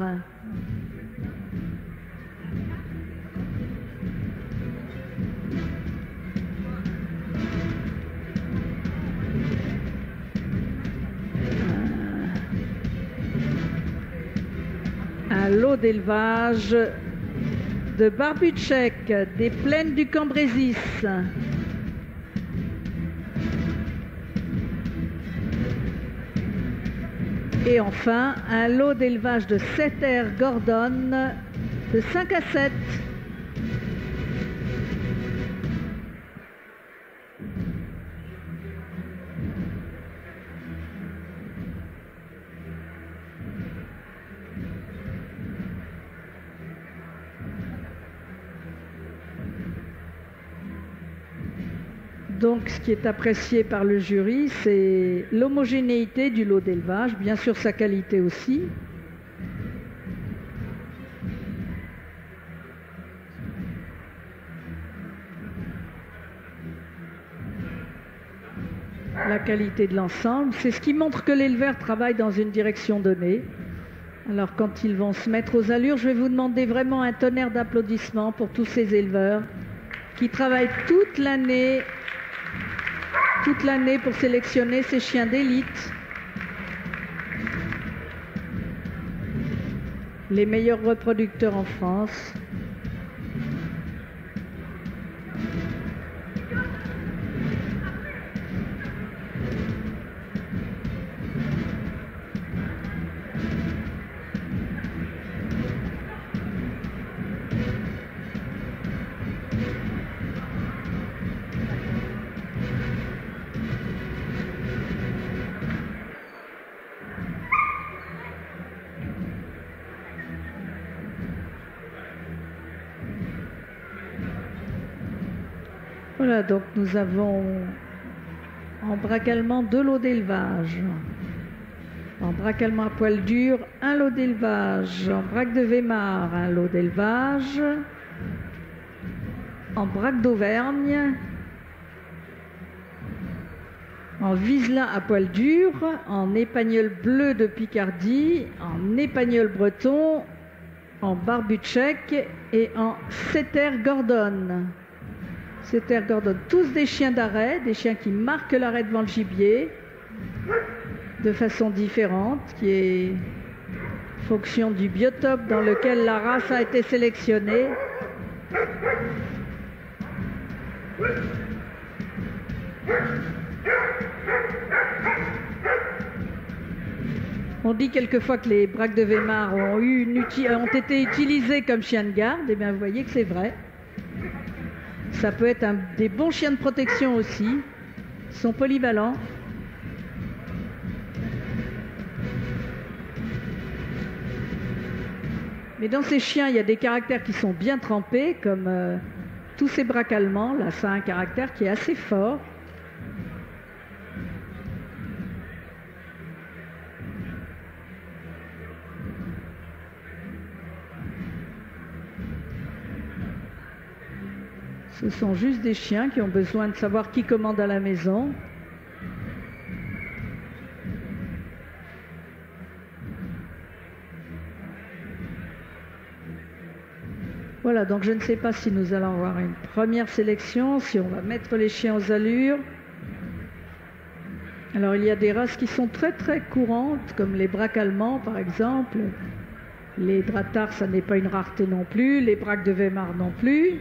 Un lot d'élevage de Barbutchec des plaines du Cambrésis. Et enfin, un lot d'élevage de Setter Gordon de 5 à 7. Donc, ce qui est apprécié par le jury, c'est l'homogénéité du lot d'élevage, bien sûr sa qualité aussi. La qualité de l'ensemble, c'est ce qui montre que l'éleveur travaille dans une direction donnée. Alors, quand ils vont se mettre aux allures, je vais vous demander vraiment un tonnerre d'applaudissements pour tous ces éleveurs qui travaillent toute l'année pour sélectionner ces chiens d'élite, les meilleurs reproducteurs en France. Voilà, donc nous avons en braque allemand 2 lots d'élevage. En braque allemand à poil dur, 1 lot d'élevage. En braque de Weimar, 1 lot d'élevage. En braque d'Auvergne. En Vizela à poil dur. En épagnol bleu de Picardie. En épagnol breton. En barbu tchèque. Et en setter Gordon. Setter Gordon. Tous des chiens d'arrêt, des chiens qui marquent l'arrêt devant le gibier. De façon différente, qui est fonction du biotope dans lequel la race a été sélectionnée. On dit quelquefois que les braques de Weimar ont été utilisées comme chiens de garde. Et bien vous voyez que c'est vrai. Ça peut être des bons chiens de protection aussi. Ils sont polyvalents. Mais dans ces chiens, il y a des caractères qui sont bien trempés, comme tous ces braques allemands. Là, ça a un caractère qui est assez fort. Ce sont juste des chiens qui ont besoin de savoir qui commande à la maison. Voilà, donc je ne sais pas si nous allons avoir une première sélection, si on va mettre les chiens aux allures. Alors il y a des races qui sont très très courantes, comme les braques allemands par exemple. Les Drahtars, ça n'est pas une rareté non plus, les braques de Weimar non plus.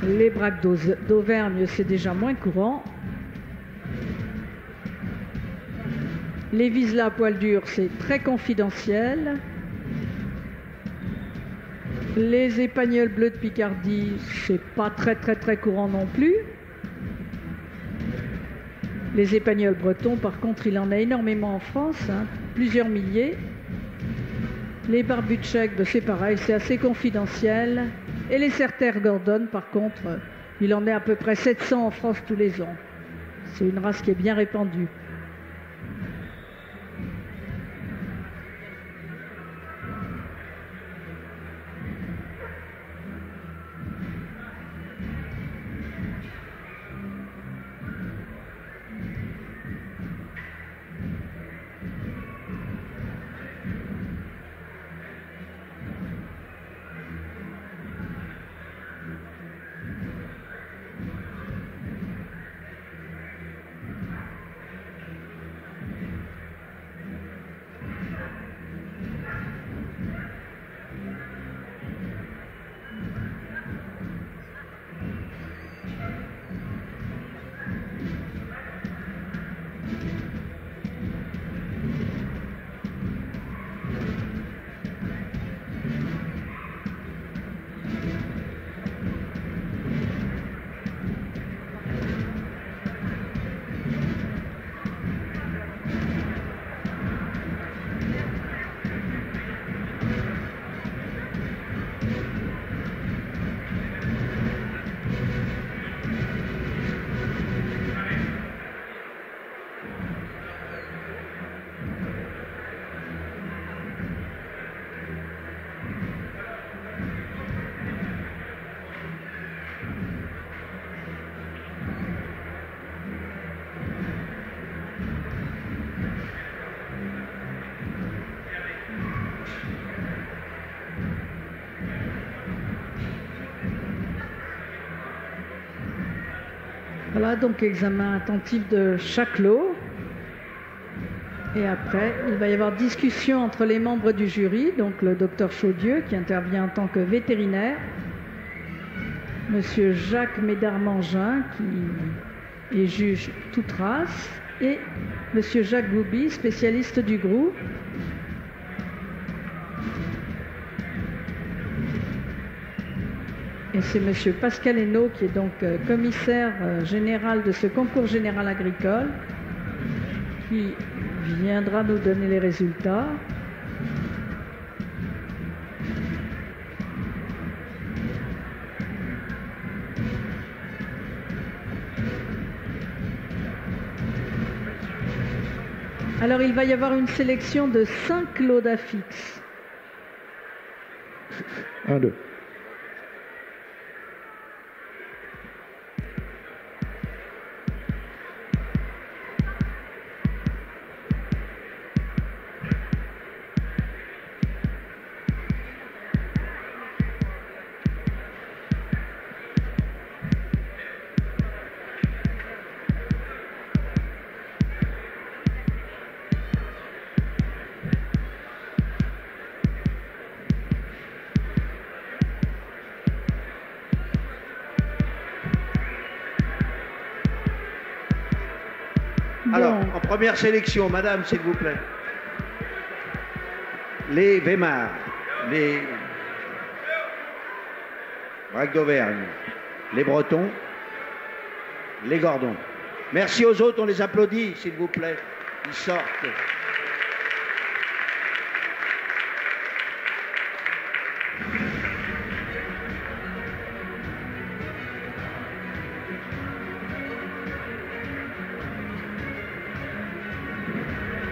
Les braques d'Auvergne, c'est déjà moins courant. Les Vizela à poil dur, c'est très confidentiel. Les épagnols bleus de Picardie, c'est pas très courant non plus. Les épagnols bretons, par contre, il en a énormément en France, hein, plusieurs milliers. Les barbus tchèques, c'est pareil, c'est assez confidentiel. Et les setter Gordon, par contre, il en est à peu près 700 en France tous les ans. C'est une race qui est bien répandue. Voilà, donc examen attentif de chaque lot. Et après, il va y avoir discussion entre les membres du jury, donc le docteur Chaudieu qui intervient en tant que vétérinaire, monsieur Jacques Médard-Mangin qui est juge toute race, et monsieur Jacques Goubi, spécialiste du groupe. Et c'est monsieur Pascal Hainaut qui est donc commissaire général de ce concours général agricole qui viendra nous donner les résultats. Alors, il va y avoir une sélection de 5 lots d'affixes. 1, 2. Alors, en première sélection, madame, s'il vous plaît. Les Weimar, les Braques d'Auvergne, les Bretons, les Gordons. Merci aux autres, on les applaudit, s'il vous plaît. Ils sortent.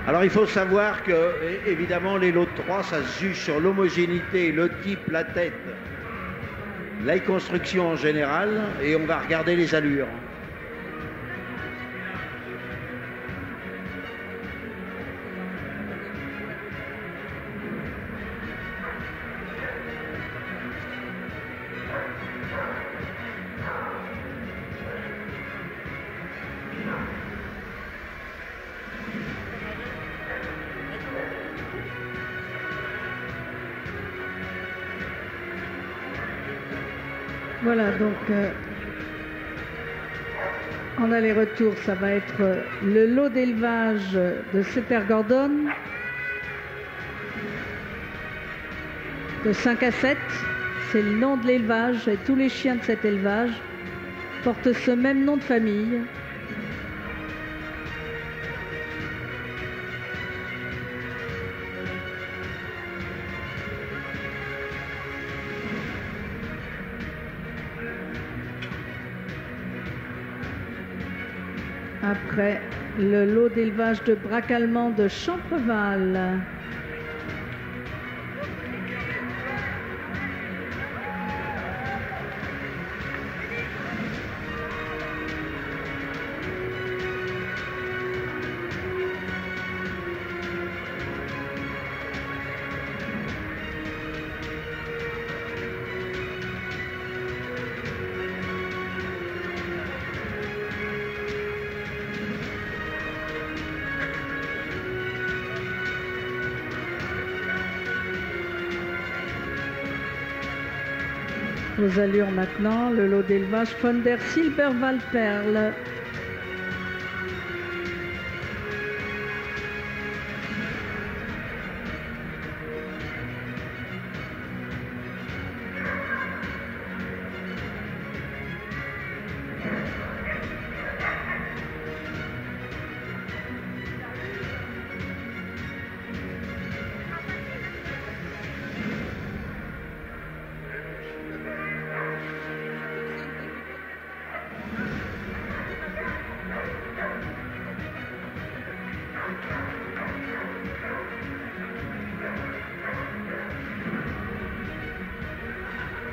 Alors il faut savoir que, évidemment, les lots de 3, ça se juge sur l'homogénéité, le type, la tête, la construction en général, et on va regarder les allures. Voilà, donc en aller-retour, ça va être le lot d'élevage de Setter Gordon de 5 à 7. C'est le nom de l'élevage et tous les chiens de cet élevage portent ce même nom de famille. Après, le lot d'élevage de braque allemand de Champreval. Aux allures maintenant, le lot d'élevage von der Silberwaldperle.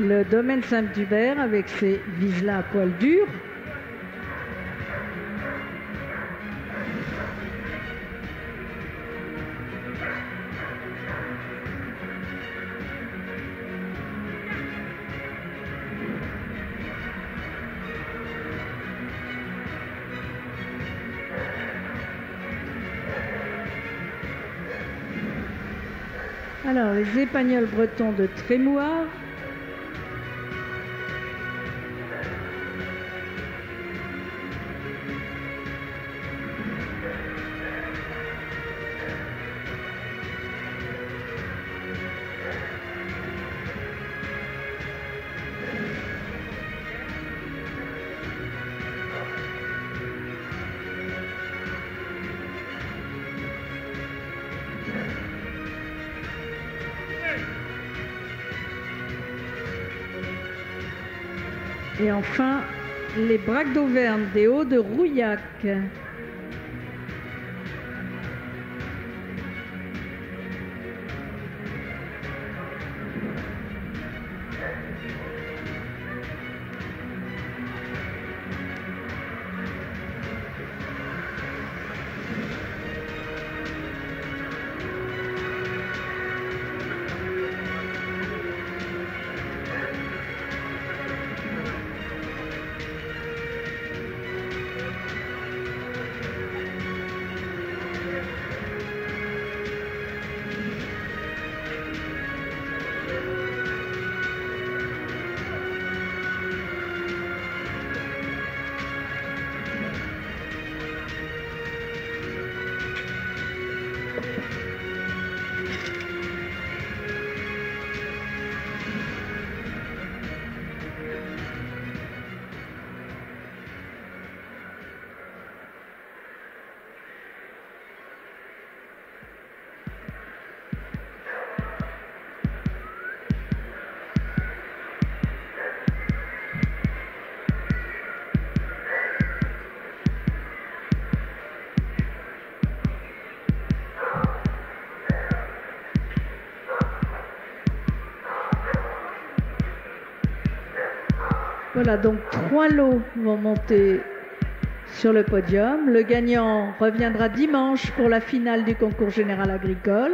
Le domaine Saint-Hubert avec ses Vizsla à poil dur. Alors, les épagnols bretons de Trémouard. Et enfin, les braques d'Auvergne des Hauts de Rouillac. Voilà, donc 3 lots vont monter sur le podium. Le gagnant reviendra dimanche pour la finale du concours général agricole.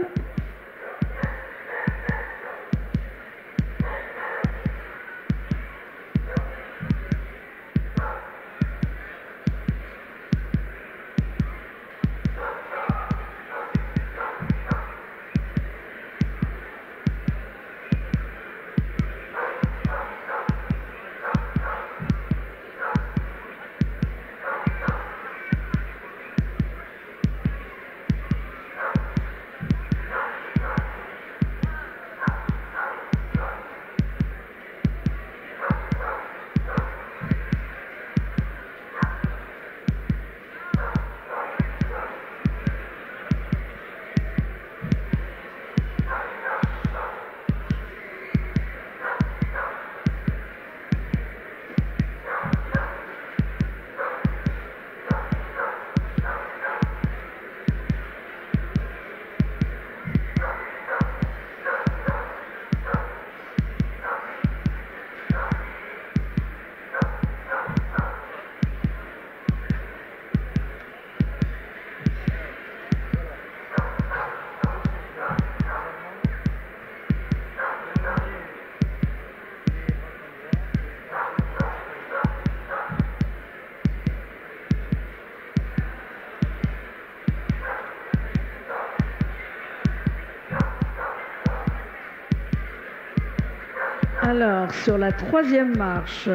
Alors, sur la 3e marche,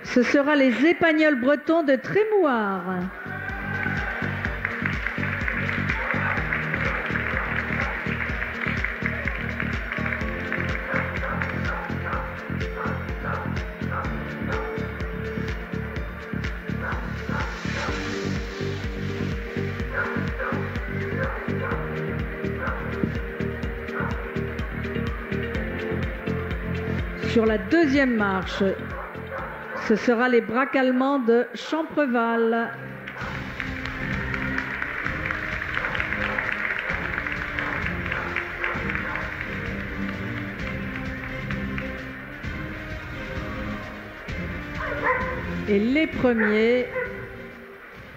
ce sera les Épagnols bretons de Trémouard. Sur la 2e marche, ce sera les Braques allemands de Champreval. Et les premiers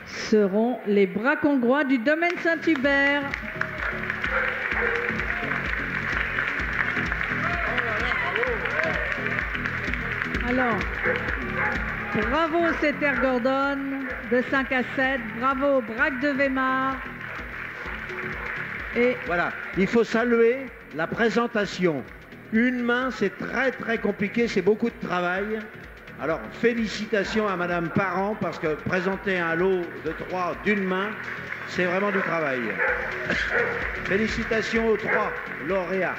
seront les Braques hongrois du domaine Saint-Hubert. Alors, bravo Céter Gordon de 5 à 7, bravo Braque de Weimar. Et voilà, il faut saluer la présentation. Une main, c'est très très compliqué, c'est beaucoup de travail. Alors, félicitations à Madame Parent, parce que présenter un lot de 3 d'une main, c'est vraiment du travail. Félicitations aux 3 lauréats.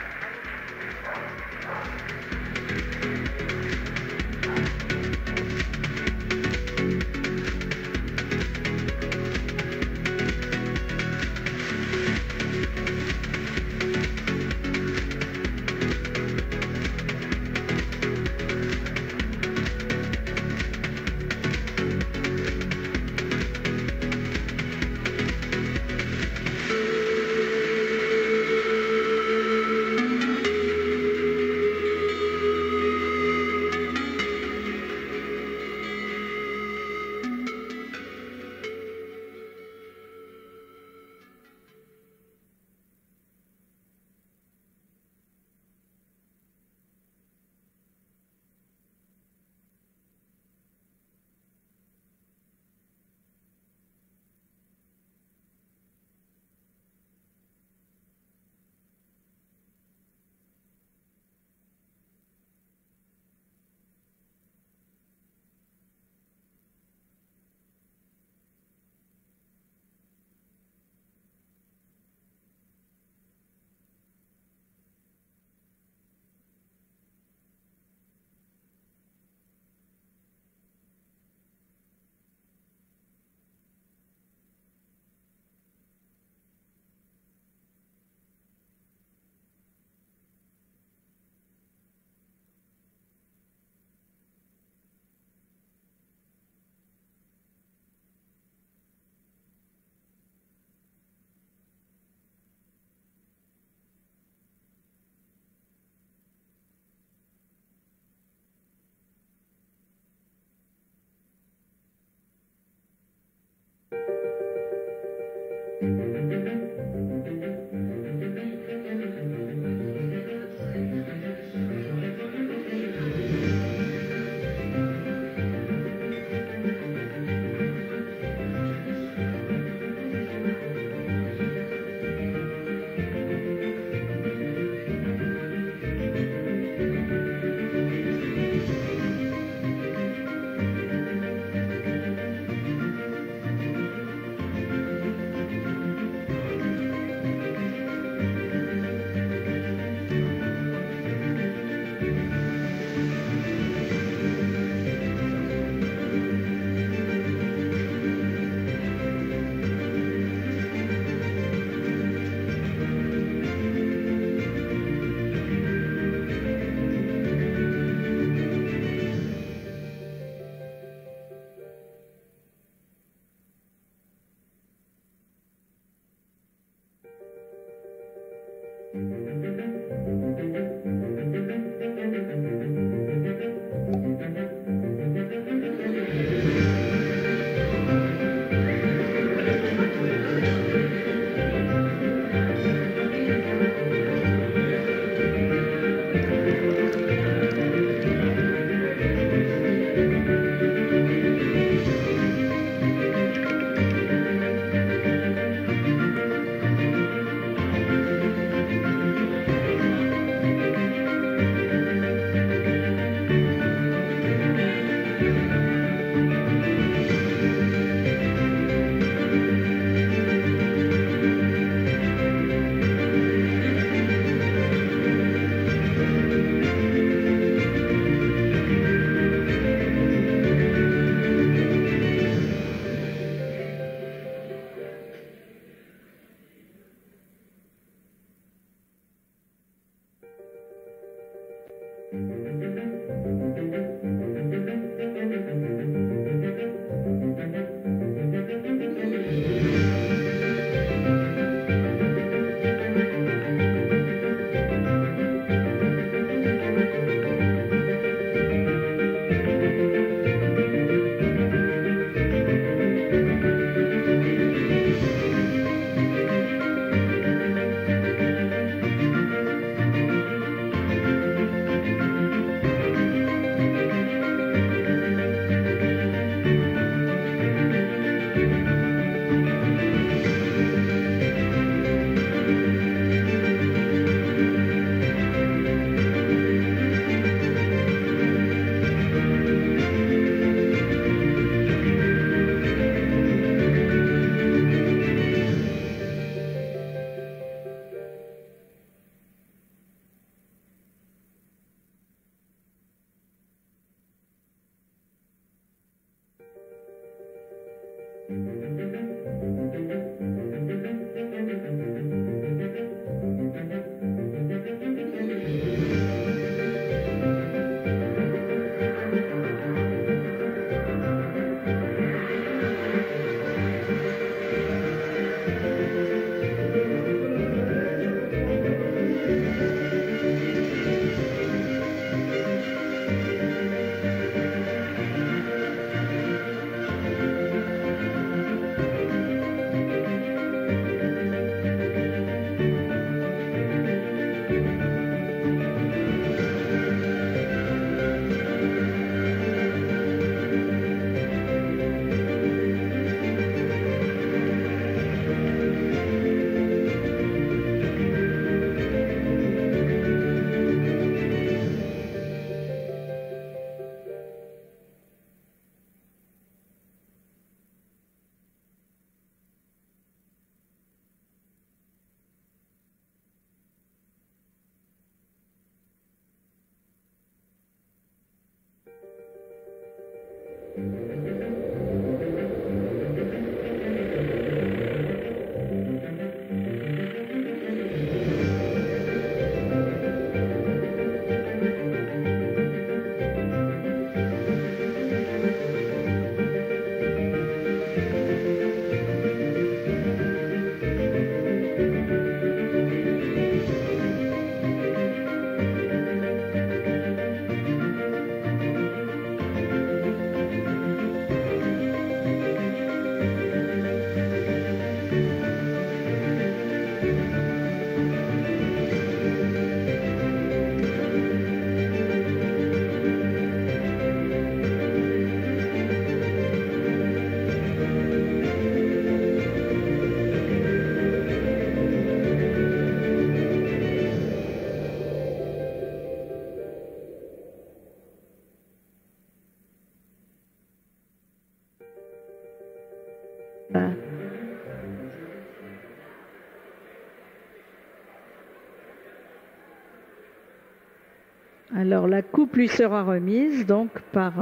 Alors la coupe lui sera remise donc par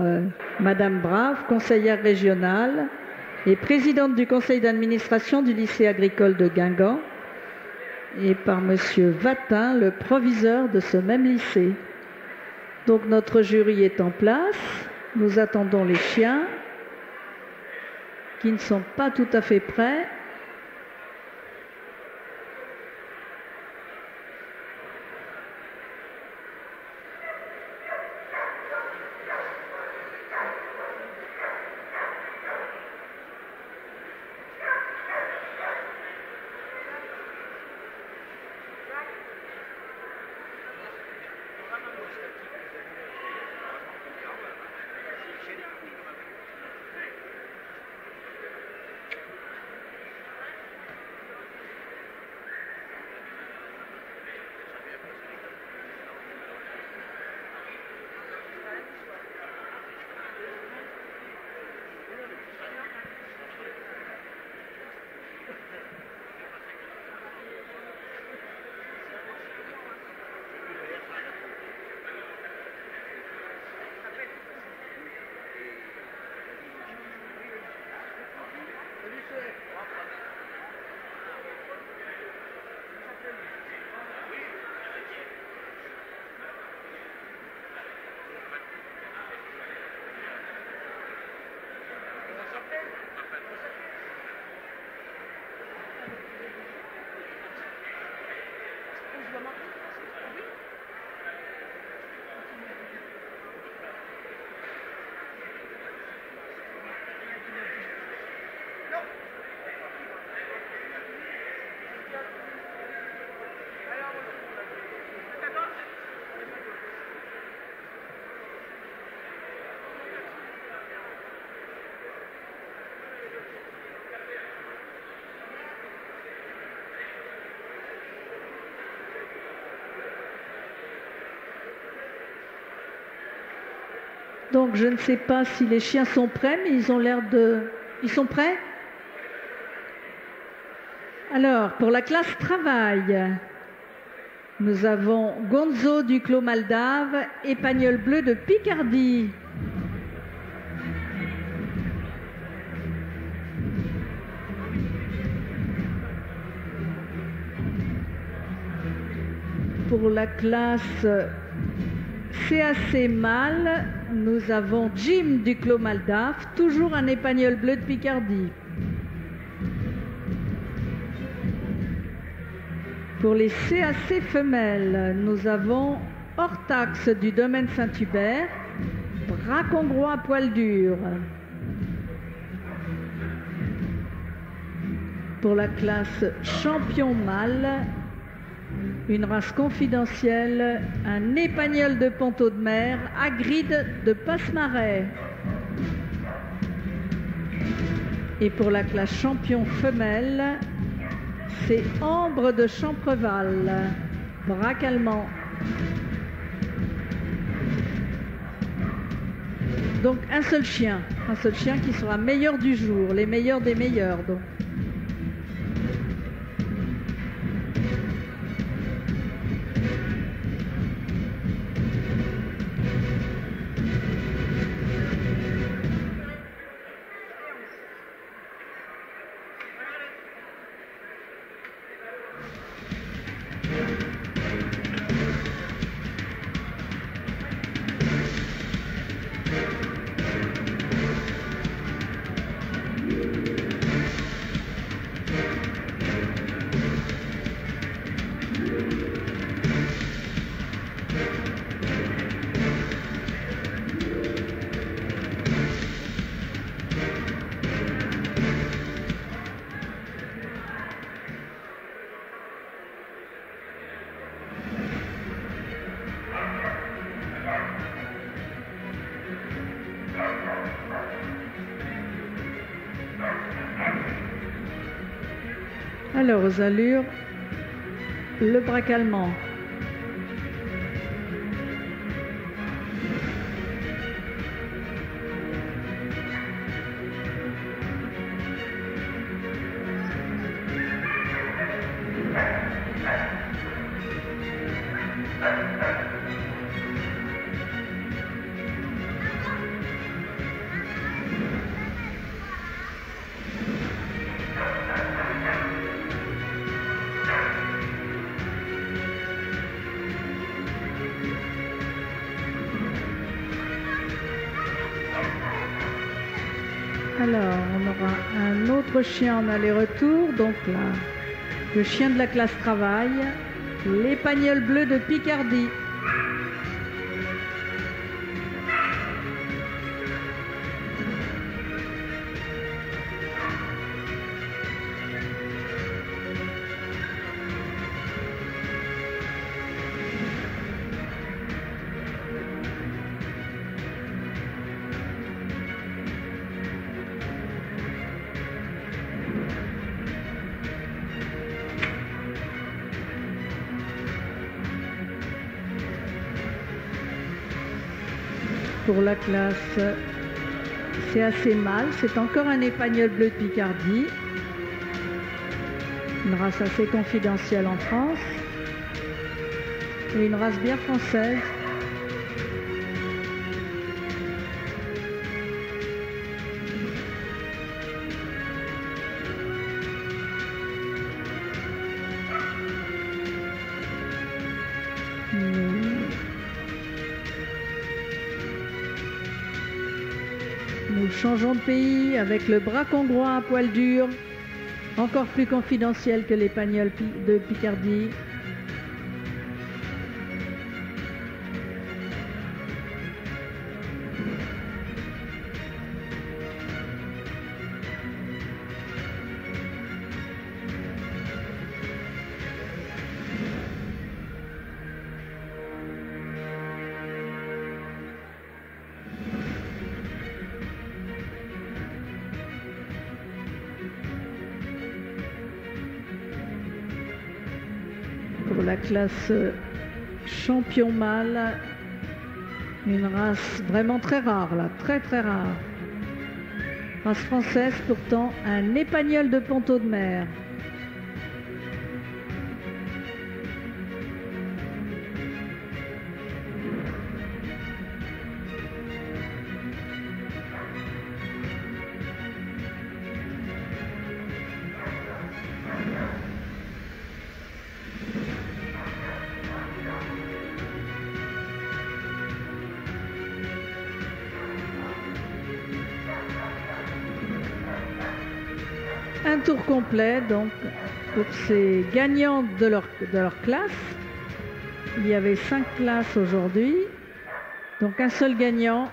Madame Brave, conseillère régionale et présidente du conseil d'administration du lycée agricole de Guingamp, et par Monsieur Vatin, le proviseur de ce même lycée. Donc notre jury est en place, nous attendons les chiens qui ne sont pas tout à fait prêts. Donc je ne sais pas si les chiens sont prêts, mais ils ont l'air de... Ils sont prêts? Alors, pour la classe travail, nous avons Gonzo du Clos Maldave et Pagnol Bleu de Picardie. Pour la classe CAC mâle, nous avons Jim du Clos Maldave, toujours un Épagnol Bleu de Picardie. Pour les CAC femelles, nous avons Hortax du domaine Saint-Hubert, Braque hongrois à poil dur. Pour la classe champion mâle, une race confidentielle, un Épagnol de Ponto de Mer, Agride de Passe-Marais. Et pour la classe champion femelle, c'est Ambre de Champreval, Braque allemand. Donc un seul chien qui sera meilleur du jour, les meilleurs des meilleurs. Donc. Alors, aux allures, le braque allemand. Alors, on aura un autre chien en aller-retour, donc là, le chien de la classe travail, l'Épagnol Bleu de Picardie. Pour la classe CAC mâle, c'est encore un Épagnol Bleu de Picardie, une race assez confidentielle en France et une race bien française. Nous changeons de pays avec le braque hongrois à poil dur, encore plus confidentiel que l'Épagnol de Picardie. Pour la classe champion mâle, Une race vraiment très rare, là, très très rare. Race française, pourtant, un épagnol de Ponto de Mer. Un tour complet donc pour ces gagnants de leur classe. Il y avait 5 classes aujourd'hui, donc un seul gagnant.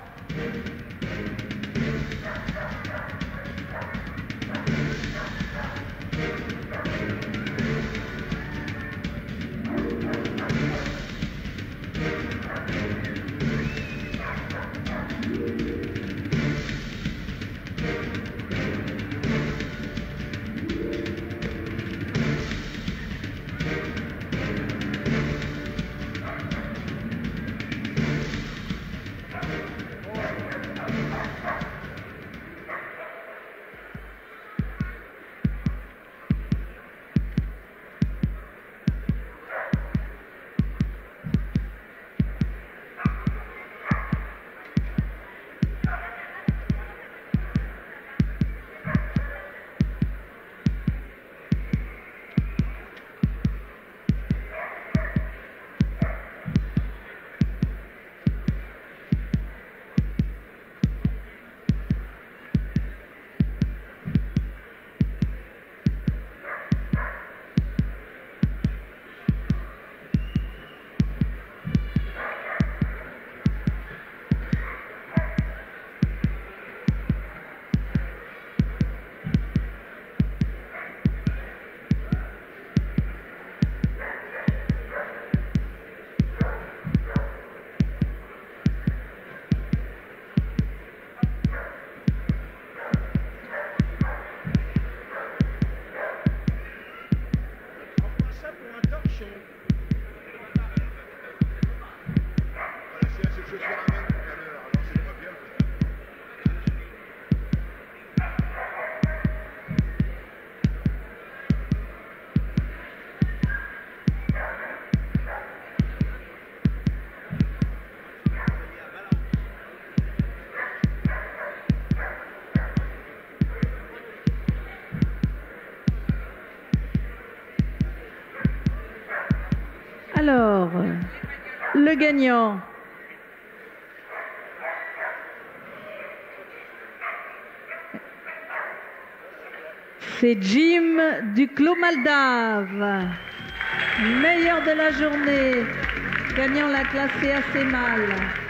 Alors, le gagnant. C'est Jim du Clos Maldave, meilleur de la journée, gagnant la classe CAC Mâle.